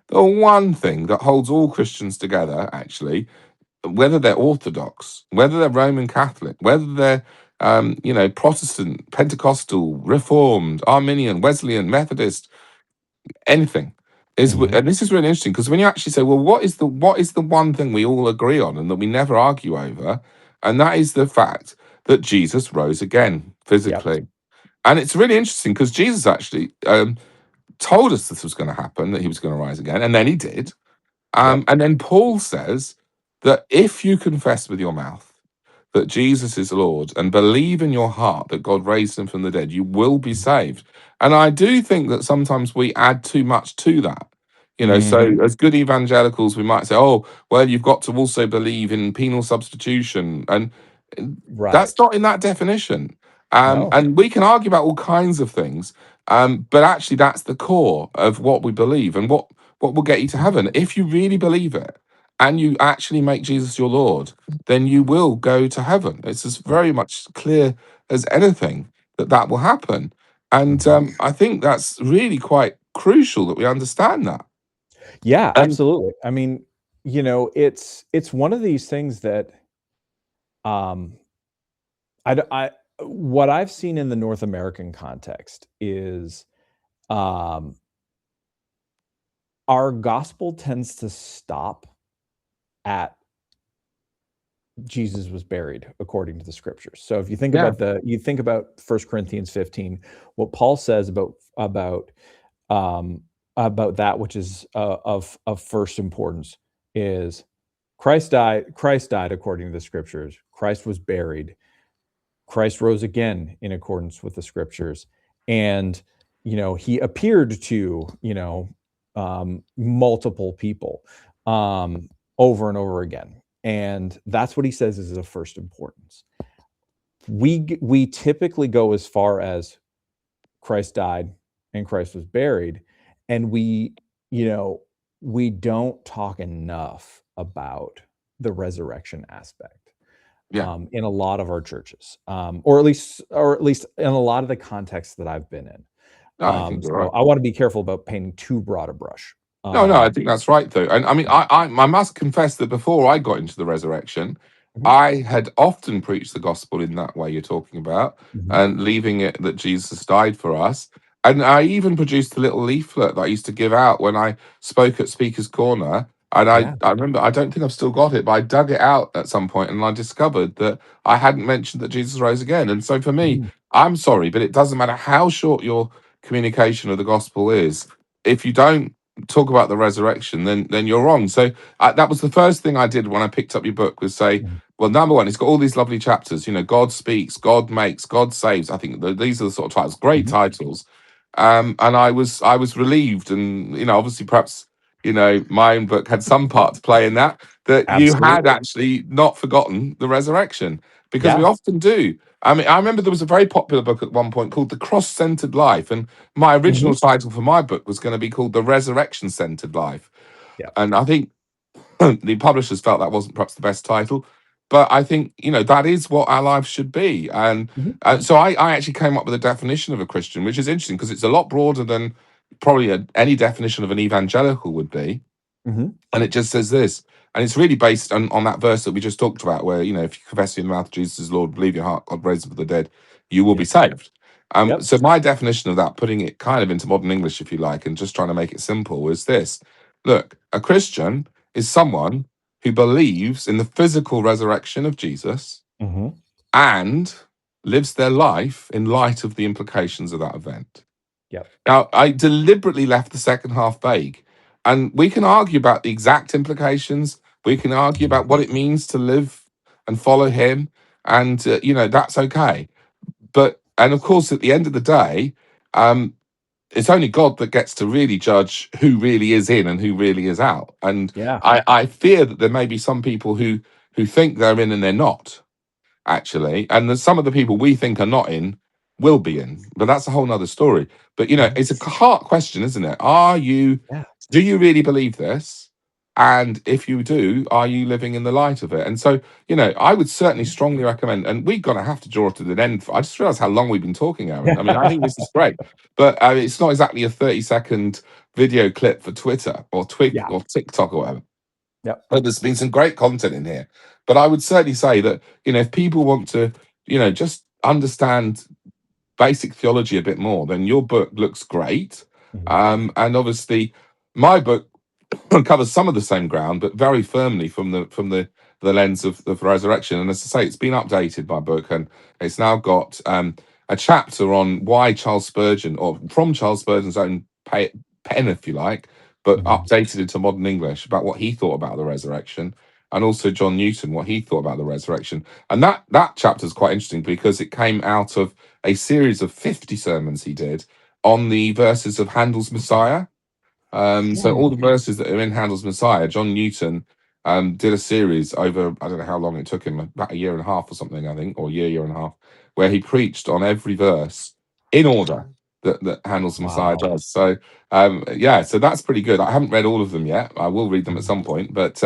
the one thing that holds all Christians together actually, whether they're Orthodox, whether they're Roman Catholic, whether they're Protestant, Pentecostal, Reformed, Arminian, Wesleyan, Methodist, anything Mhm. and this is really interesting because when you actually say, well, what is the one thing we all agree on and that we never argue over, and that is the fact that Jesus rose again Yep. physically. And it's really interesting because Jesus actually told us this was going to happen, that he was going to rise again, and then he did. Yep. And then Paul says that if you confess with your mouth that Jesus is Lord and believe in your heart that God raised him from the dead, you will be Mhm. saved. And I do think that sometimes we add too much to that. So Mhm. as good evangelicals, we might say, oh, well, you've got to also believe in penal substitution. And Right. that's not in that definition. No. And we can argue about all kinds of things. But actually, that's the core of what we believe and what will get you to Mhm. heaven. If you really believe it and you actually make Jesus your Lord, then you will go to heaven. It's as Yep. very much clear as anything that that will happen. And Mhm. I think that's really quite crucial that we understand that. Yeah, And absolutely. I mean, it's one of these things that, um, I what I've seen in the North American context is, um, our gospel tends to stop at Jesus was buried according to the scriptures. So if yeah, you think about 1 Corinthians 15, what Paul says um, about that which is of first importance is Christ died according to the scriptures. Christ was buried. Christ rose again in accordance with the scriptures. And he appeared to, multiple people, over and over again. And that's what he says is of first importance. We typically go as far as Christ died and Christ was buried, and you know, we don't talk enough about the resurrection aspect, yeah. in a lot of our churches, or at least in a lot of the contexts that I've been in. No, I think you're So right. I want to be careful about painting too broad a brush. No, I think that's right though. And I mean, I must confess that before I got into the resurrection, Mhm, I had often preached the gospel in that way you're talking about, mhm. and leaving it that Jesus died for us. And I even produced a little leaflet that I used to give out when I spoke at Speaker's Corner. And Yeah. I remember, I don't think I've still got it, but I dug it out at some point and I discovered that I hadn't mentioned that Jesus rose again. And so for me, Mhm, I'm sorry, but it doesn't matter how short your communication of the gospel is. If you don't talk about the resurrection, then you're wrong. So that was the first thing I did when I picked up your book was say, mhm, well, number one, it's got all these lovely chapters. God speaks, God makes, God saves. I think these are the sort of titles, great mhm, titles. And I was relieved, and obviously perhaps my own book had some part to play in that. That you had absolutely. actually not forgotten the resurrection because we Yeah. often do. I mean, I remember there was a very popular book at one point called The Cross-Centered Life, and my Mhm. original title for my book was going to be called The Resurrection Centered Life. Yeah. And I think The publishers felt that wasn't perhaps the best title, but I think that is what our lives should be. And Mhm. so I actually came up with a definition of a Christian, which is interesting because it's a lot broader than probably any definition of an evangelical would be. Mhm. And it just says this, and it's really based on that verse that we just talked about, where if you confess in your mouth Jesus is Lord, believe in your heart God raised him from the dead, you will Yeah. be saved. Yep. So my definition of that, putting it kind of into modern English, if you like, and just trying to make it simple, is this: look, a Christian is someone who believes in the physical resurrection of Jesus Mhm. and lives their life in light of the implications of that event. Yep. Now, I deliberately left the second half vague, and we can argue about the exact implications. We can argue about what Mhm. it means to live and follow him, and that's okay. And of course, at the end of the day, um, it's only God that gets to really judge who really is in and who really is out. And Yeah. I fear that there may be some people who think they're in and they're not, actually. And there's some of the people we think are not in will be in, but that's a whole nother story. But Mhm. it's a heart question, isn't it? Yeah. Do you really believe this? And if you do, are you living in the light of it? And so, I would certainly Mhm. strongly recommend, and we're going to have to draw it to the end. I just realized how long we've been talking, Aaron. I mean, I think this is great, but it's not exactly a 30-second video clip for Twitter or Twig Yeah. or TikTok or whatever. Yep. But there's been some great content in here. But I would certainly say that, if people want to, just understand basic theology a bit more, then your book looks great. Mhm. And obviously, my book covers some of the same ground, but very firmly from the lens of resurrection. And as I say, it's been updated by book, and it's now got a chapter on why Charles Spurgeon, or from Charles Spurgeon's own pen, if you like, but Mhm. updated into modern English about what he thought about the resurrection, and also John Newton, what he thought about the resurrection. And that chapter is quite interesting because it came out of a series of 50 sermons he did on the verses of Handel's Messiah. So all Mm. the verses that are in Handel's Messiah, John Newton did a series over, I don't know how long it took him, about a year and a half or something, I think, or year and a half, where he preached on every verse in order that Handel's Messiah Wow. does. So yeah, so that's pretty good. I haven't read all of them yet. I will read them at Mhm. some point, but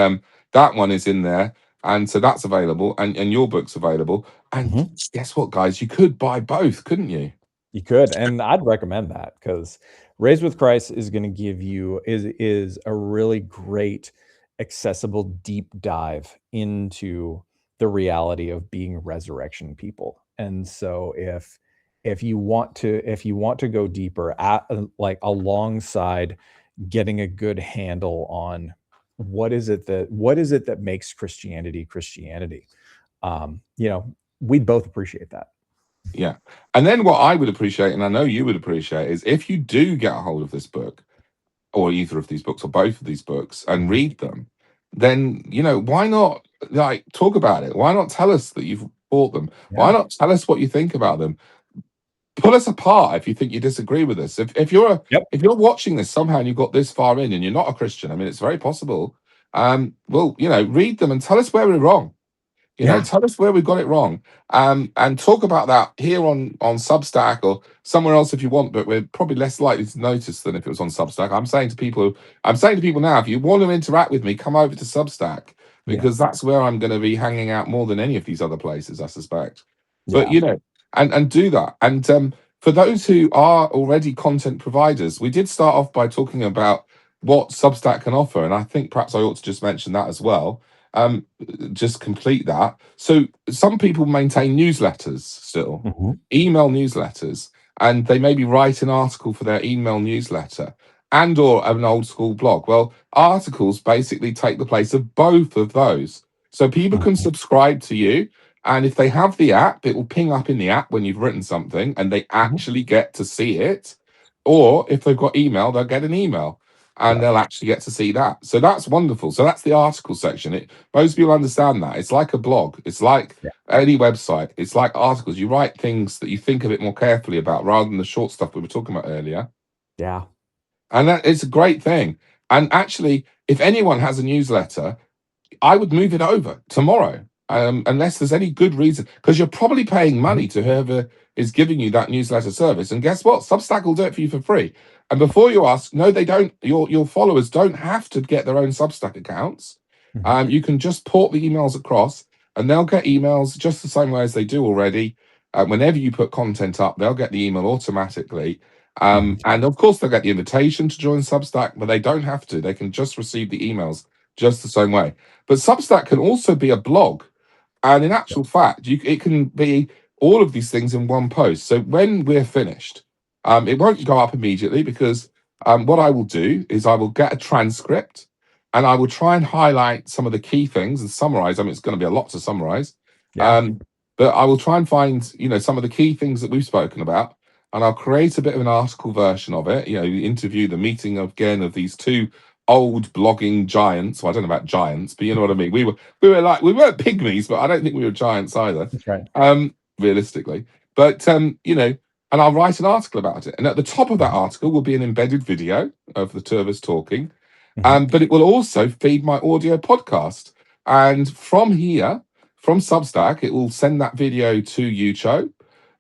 that one is in there. And so that's available, and your book's available. And Mhm. guess what, guys? You could buy both, couldn't you? You could, and I'd recommend that because Raised with Christ is gonna give you is a really great, accessible deep dive into the reality of being resurrection people. And so if you want to go deeper at like alongside getting a good handle on what is it that makes Christianity Christianity, we'd both appreciate that. Yeah. And then what I would appreciate, and I know you would appreciate, is if you do get a hold of this book, or either of these books, or both of these books, and Mhm. read them, then, why not like talk about it? Why not tell us that you've bought them? Why Yeah. not tell us what you think about them? Pull us apart if you think you disagree with us. Yep. If you're watching this somehow and you got this far in and you're not a Christian, I mean, it's very possible. Well, read them and tell us where we're wrong. Yeah. Tell us where we got it wrong, and talk about that here on Substack or somewhere else if you want. But we're probably less likely to notice than if it was on Substack. I'm saying to people now, if you want to interact with me, come over to Substack Yeah. because that's where I'm going to be hanging out more than any of these other places, I suspect. But Yeah. and do that. And for those who are already content providers, we did start off by talking about what Substack can offer, and I think perhaps I ought to just mention that as well. Um, just complete that. So some people maintain newsletters still, Mhm. email newsletters, and they maybe write an article for their email newsletter and or an old school blog. Well, articles basically take the place of both of those. So people can Mhm. subscribe to you, and if they have the app, it will ping up in the app when you've written something and they Mhm. actually get to see it. Or if they've got email, they'll get an email and Yep. they'll actually get to see that. So that's wonderful. So that's the article section. Most people understand that. It's like a blog. It's like Yeah. any website. It's like articles. You write things that you think a bit more carefully about rather than the short stuff we were talking about earlier. Yeah. And that it's a great thing. And actually, if anyone has a newsletter, I would move it over tomorrow, unless there's any good reason, because you're probably paying Mhm. money to whoever is giving you that newsletter service. And guess what? Substack will do it for you for free. And before you ask, no, they don't. Your followers don't have to get their own Substack accounts. Mhm. You can just port the emails across, and they'll get emails just the same way as they do already. Whenever you put content up, they'll get the email automatically. Mhm. And of course, they'll get the invitation to join Substack, but they don't have to. They can just receive the emails just the same way. But Substack can also be a blog. And in Yeah. actual fact, it can be all of these things in one post. So when we're finished, it won't go up immediately because what I will do is I will get a transcript and I will try and highlight some of the key things and summarize. I mean, it's going to be a lot to summarize, Yeah. um, but I will try and find some of the key things that we've spoken about, and I'll create a bit of an article version of it. Interview the meeting again of these two old blogging giants. Well, I don't know about giants, but you know what I mean. We were like we weren't pygmies, but I don't think we were giants either, That's right. realistically. But and I'll write an article about it, and at the top of that Mhm. article will be an embedded video of the two of us talking, Mhm. but it will also feed my audio podcast. And from here, from Substack, it will send that video to YouTube.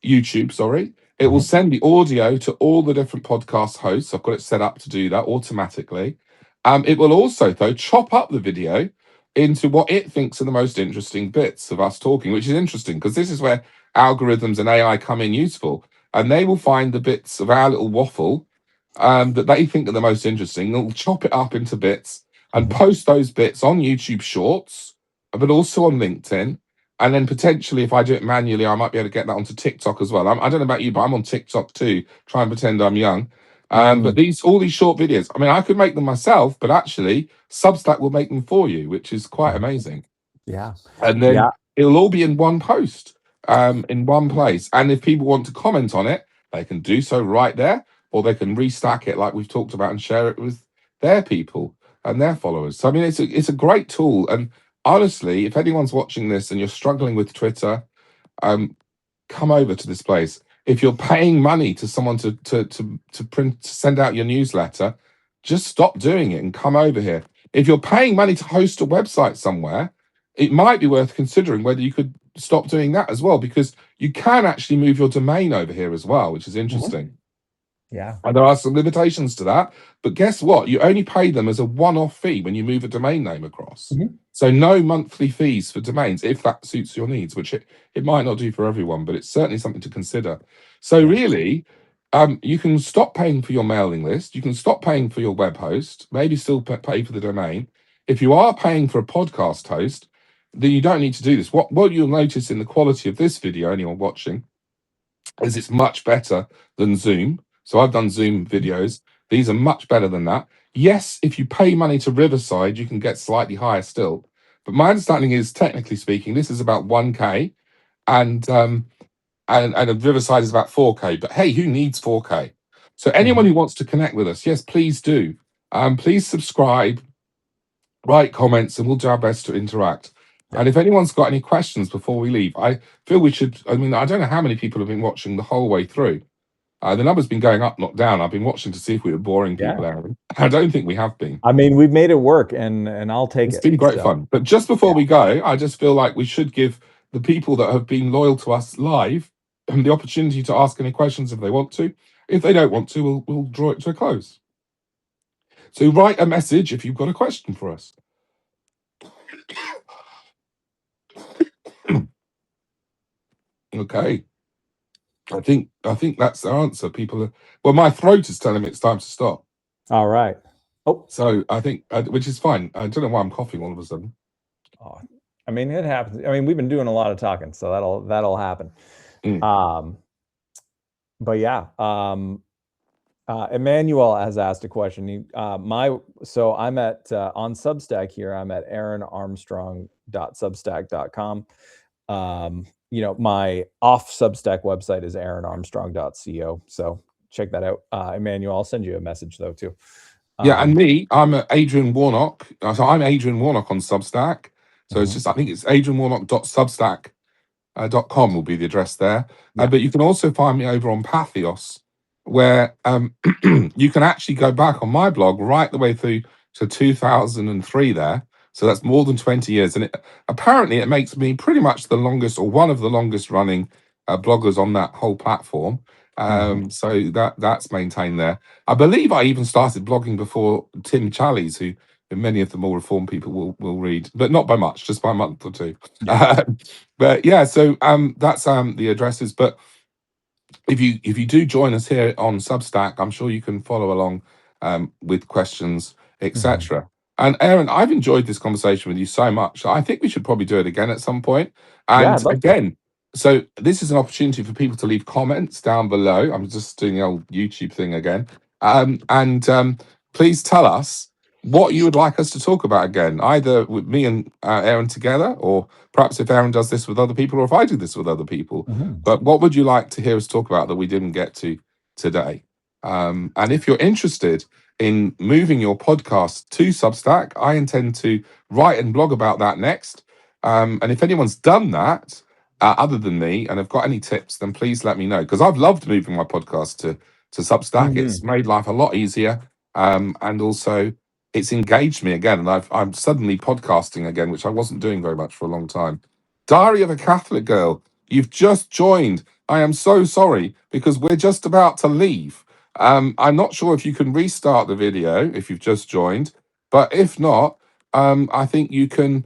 YouTube, sorry. It will Mhm. send the audio to all the different podcast hosts. I've got it set up to do that automatically. It will also, though, chop up the video into what it thinks are the most interesting bits of us talking, which is interesting because this is where algorithms and AI come in useful. And they will find the bits of our little waffle that they think are the most interesting. They'll chop it up into bits and Mhm. post those bits on YouTube Shorts, but also on LinkedIn. And then potentially, if I do it manually, I might be able to get that onto TikTok as well. I don't know about you, but I'm on TikTok too. Try and pretend I'm young. But Mm. all these short videos, I mean, I could make them myself, but actually, Substack will make them for you, which is quite Mhm. amazing. Yeah. And then Yeah. it'll all be in one post, in one place. And if people want to comment on it, they can do so right there, or they can restack it like we've talked about and share it with their people and their followers. So I mean, it's a great tool. And honestly, if anyone's watching this and you're struggling with Twitter, um, come over to this place. If you're paying money to someone to send out your newsletter, just stop doing it and come over here. If you're paying money to host a website somewhere, it might be worth considering whether you could stop doing that as well, because you can actually move your domain over here as well, which is Mhm. interesting. Yeah. And there are some limitations to that. But guess what? You only pay them as a one-off fee when you move a domain name across. Mhm. So no monthly fees for domains if that suits your needs, which it might not do for everyone, but it's certainly something to consider. So Yeah. really, you can stop paying for your mailing list. You can stop paying for your web host, maybe still pay for the domain. If you are paying for a podcast host, then you don't need to do this. What you'll notice in the quality of this video, anyone watching, is it's much better than Zoom. So I've done Zoom Mhm. videos. These are much better than that. Yes, if you pay money to Riverside, you can get slightly higher still. But my understanding is, technically speaking, this is about 1K, and and Riverside is about 4K. But hey, who needs 4K? So anyone Mhm. who wants to connect with us, yes, please do. Please subscribe, write comments, and we'll do our best to interact. Yeah. And if anyone's got any questions before we leave, I feel we should. I mean, I don't know how many people have been watching the whole way through. The number's been going up, not down. I've been watching to see if we were boring Yeah. people out. I don't think we have been. I mean, we've made it work, and I'll take It's it. been great So, fun. But just before yeah. we go, I just feel like we should give the people that have been loyal to us live the opportunity to ask any questions if they want to. If they don't want to, we'll draw it to a close. So write a message if you've got a question for us. Okay. I think that's the answer. People are well, my throat is telling me it's time to stop. All right. Oh, So I think which is fine. I don't know why I'm coughing all of a sudden. oh, I mean, it happens. I mean, we've been doing a lot of talking, so that'll happen. Mm. Um, but yeah, Emmanuel has asked a question. So I'm at on Substack here. I'm at aaronarmstrong.substack.com. My off Substack website is aaronarmstrong.co. So check that out. Emmanuel, I'll send you a message though too. Yeah, and Um, me, I'm Adrian Warnock. So I'm Adrian Warnock on Substack. So it's mhm. just, I think it's adrianwarnock.substack.com will be the address there. Yeah. But you can also find me over on Patheos, where you can actually go back on my blog right the way through to 2003 there. So that's more than 20 years. And apparently it makes me pretty much the longest or one of the longest running bloggers on that whole platform. Mhm. So that's maintained there. I believe I even started blogging before Tim Challies, who many of the more reformed people will read, but not by much, just by a month or two. Yeah. But yeah, so that's the addresses. But if you do join us here on Substack, I'm sure you can follow along with questions, Mhm. etc. And Aaron, I've enjoyed this conversation with you so much. I think we should probably do it again at some point. Yeah, And I'd love to. again, so this is an opportunity for people to leave comments down below. I'm just doing the old YouTube thing again. And please tell us what you would like us to talk about again, either with me and Aaron together, or perhaps if Aaron does this with other people, or if I do this with other people. Mhm. But what would you like to hear us talk about that we didn't get to today? And if you're interested in moving your podcast to Substack, I intend to write and blog about that next. And if anyone's done that other than me and have got any tips, then please let me know, because I've loved moving my podcast to Substack. It's Mhm. made life a lot easier, and also it's engaged me again, and I'm suddenly podcasting again, which I wasn't doing very much for a long time. Diary of a Catholic Girl. You've just joined. I am so sorry because we're just about to leave. I'm not sure if you can restart the video if you've just joined, but if not, I think you can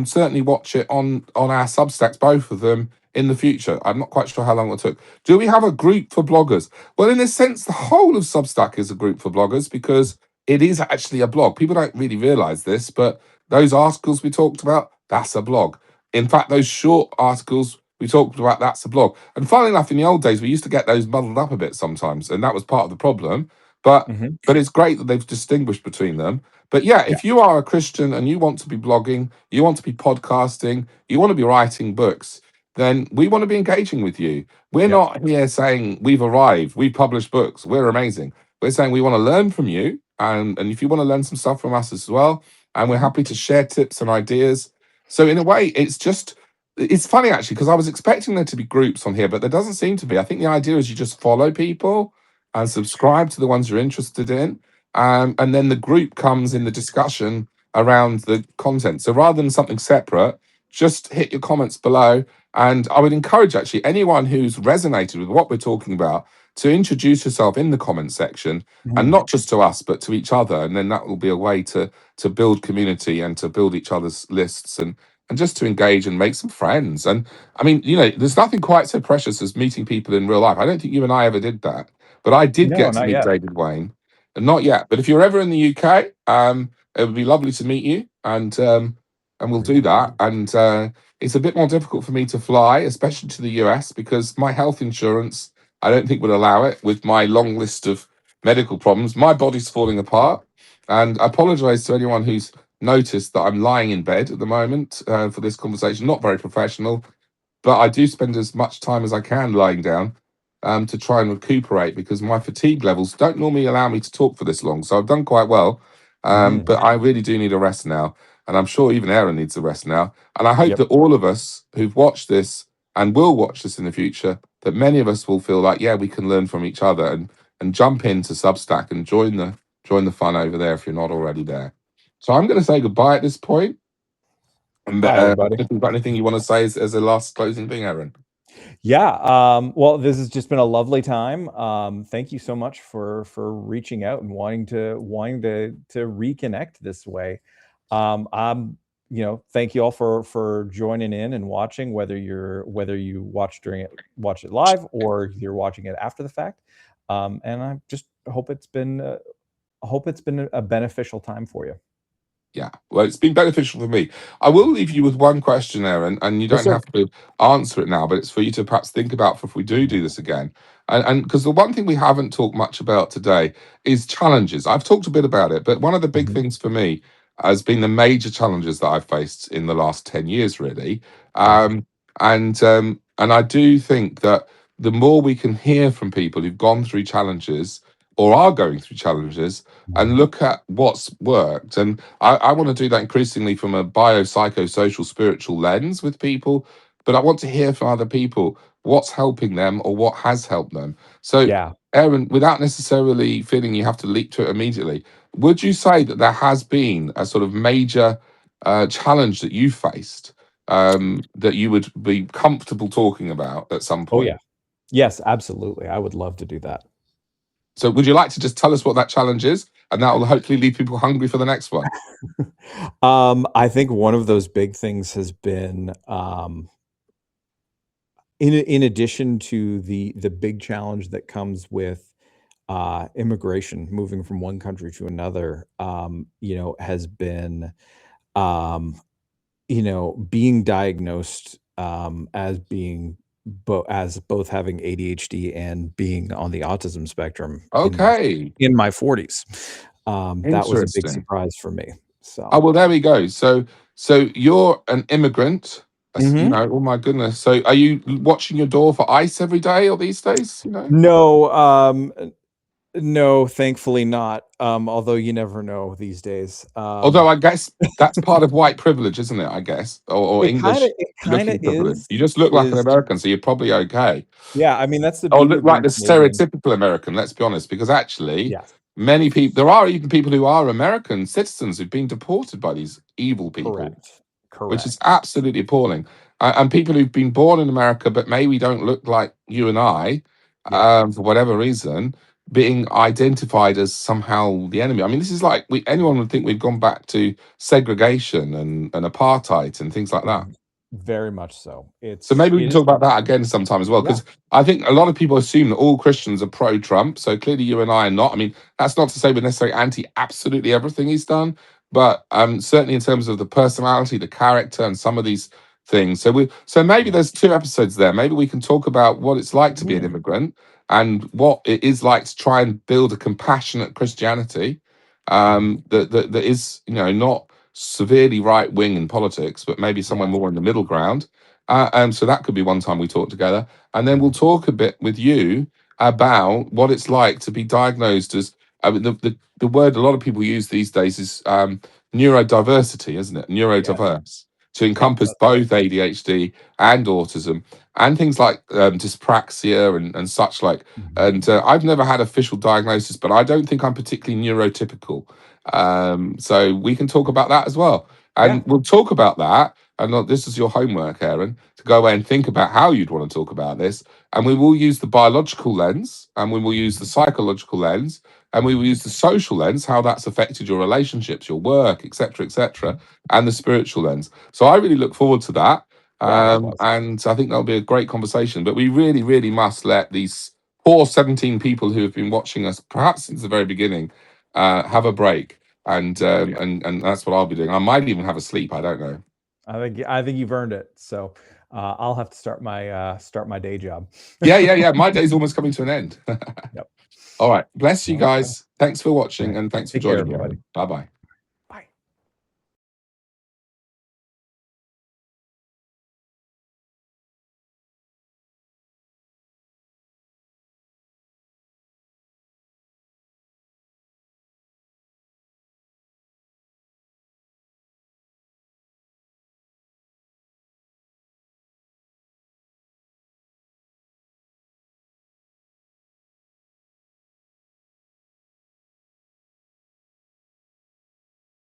certainly watch it on our Substacks, both of them, in the future. I'm not quite sure how long it took. Do we have a group for bloggers? Well, in a sense, the whole of Substack is a group for bloggers because it is actually a blog. People don't really realize this, but those articles we talked about, that's a blog. In fact, those short articles we talked about, that's a blog. And funnily enough, in the old days, we used to get those muddled up a bit sometimes, and that was part of the problem. But Mhm. but it's great that they've distinguished between them. But yeah, Yeah. if you are a Christian and you want to be blogging, you want to be podcasting, you want to be writing books, then we want to be engaging with you. We're Yep. not here saying we've arrived, we publish books, we're amazing. We're saying we want to learn from you, and if you want to learn some stuff from us as well, and we're Mhm. happy to share tips and ideas. So in a way, it's funny actually, because I was expecting there to be groups on here, but there doesn't seem to be. I think the idea is you just follow people and subscribe to the ones you're interested in, and then the group comes in the discussion around the content. So rather than something separate, just hit your comments below. And I would encourage actually anyone who's resonated with what we're talking about to introduce yourself in the comment section, and Mhm. not just to us, but to each other. And then that will be a way to build community and to build each other's lists, and just to engage and make some friends. And I mean, there's nothing quite so precious as meeting people in real life. I don't think you and I ever did that, but I did No, get to not meet yet. David Wayne, and not yet. But if you're ever in the UK, it would be lovely to meet you, and we'll Great. do that. And it's a bit more difficult for me to fly, especially to the US, because my health insurance, I don't think, would allow it with my long list of medical problems. My body's falling apart. And I apologize to anyone who's noticed that I'm lying in bed at the moment for this conversation. Not very professional, but I do spend as much time as I can lying down to try and recuperate, because my fatigue levels don't normally allow me to talk for this long. So I've done quite well, Mhm. but I really do need a rest now. And I'm sure even Aaron needs a rest now. And I hope Yep. that all of us who've watched this and will watch this in the future, that many of us will feel like, yeah, we can learn from each other, and jump into Substack and join the fun over there if you're not already there. So I'm going to say goodbye at this point. And Bye, everybody. if you've got anything you want to say as a last closing thing, Aaron? Yeah, well, this has just been a lovely time. Thank you so much for reaching out and wanting to reconnect this way. Thank you all for joining in and watching, whether you watch it live or you're watching it after the fact. And I just hope it's been a beneficial time for you. Yeah, well, it's been beneficial for me. I will leave you with one question, Aaron, and you Yes, don't sir. have to answer it now, but it's for you to perhaps think about for if we do this again. And because the one thing we haven't talked much about today is challenges. I've talked a bit about it, but one of the big Mhm. things for me has been the major challenges that I've faced in the last 10 years, really. Okay. And I do think that the more we can hear from people who've gone through challenges or are going through challenges, and Mhm. look at what's worked. And I want to do that increasingly from a biopsychosocial spiritual lens with people, but I want to hear from other people what's helping them or what has helped them. So, Yeah. Aaron, without necessarily feeling you have to leap to it immediately, would you say that there has been a sort of major challenge that you faced, that you would be comfortable talking about at some Oh, point? yeah. Yes, absolutely. I would love to do that. So, would you like to just tell us what that challenge is? and that will hopefully leave people hungry for the next one. I think one of those big things has been, in addition to the big challenge that comes with, immigration, moving from one country to another, has been, um, being diagnosed, as both having ADHD and being on the autism spectrum Okay, in my 40s. That was a big interesting. surprise for me. Oh, So well, there we go. So you're an immigrant. Mhm. Oh my goodness. So are you watching your door for ice every day or these days? No, no, thankfully not, although you never know these days. Although I guess that's part of white privilege, isn't it? I guess, or English It kinda looking privilege. You just look like an is American, so you're probably okay. yeah, I mean, that's the Or beauty look of like being the Canadian. stereotypical American, let's be honest, because actually Yes, many people, there are even people who are American citizens who've been deported by these evil people, correct, which is correct. absolutely appalling. And people who've been born in America but maybe don't look like you and I, Yep, for whatever reason, being identified as somehow the enemy. I mean, this is like anyone would think we've gone back to segregation and apartheid and things like that. v very much so. So maybe we It can is talk about that again sometime as well, yeah, because I think a lot of people assume that all Christians are pro-Trump. So clearly, you and I are not. I mean, that's not to say we're necessarily anti absolutely everything he's done, but certainly in terms of the personality, the character, and some of these things. So maybe yeah. there's two episodes there. Maybe we can talk about what it's like to be an Mhm, immigrant and what it is like to try and build a compassionate Christianity mhm. that is not severely right wing in politics, but maybe somewhere Yeah, more in the middle ground. So that could be one time we talk together, and then we'll mhm, talk a bit with you about what it's like to be diagnosed as. I mean, the word a lot of people use these days is neurodiversity, isn't it? yes. Neurodiverse to Yep, encompass that's right. both ADHD and autism and things like dyspraxia and such like. Mhm. And I've never had official diagnosis, but I don't think I'm particularly neurotypical. So we can talk about that as well, Yeah, and we'll talk about that and this is your homework, Aaron, to go away and think about how you'd want to talk about this. And we will use the biological lens, and we will use the mhm, psychological lens, and we will mhm. use the social lens, how that's affected your relationships, your work, etc., and the spiritual lens. So I really look forward to that. Yeah, likewise. And I think that'll be a great conversation. But we really, really must let these poor 17 people who have been watching us, perhaps since the very beginning, have a break. And that's what I'll be doing. I might even have a sleep. I don't know. I think you've earned it. So, I'll have to start my day job. Yeah, yeah, yeah. My day's almost coming to an end. Yep. All right. Bless you Okay. guys. Thanks for All watching right. and thanks for Take care, joining me, everybody. Aaron. Bye bye.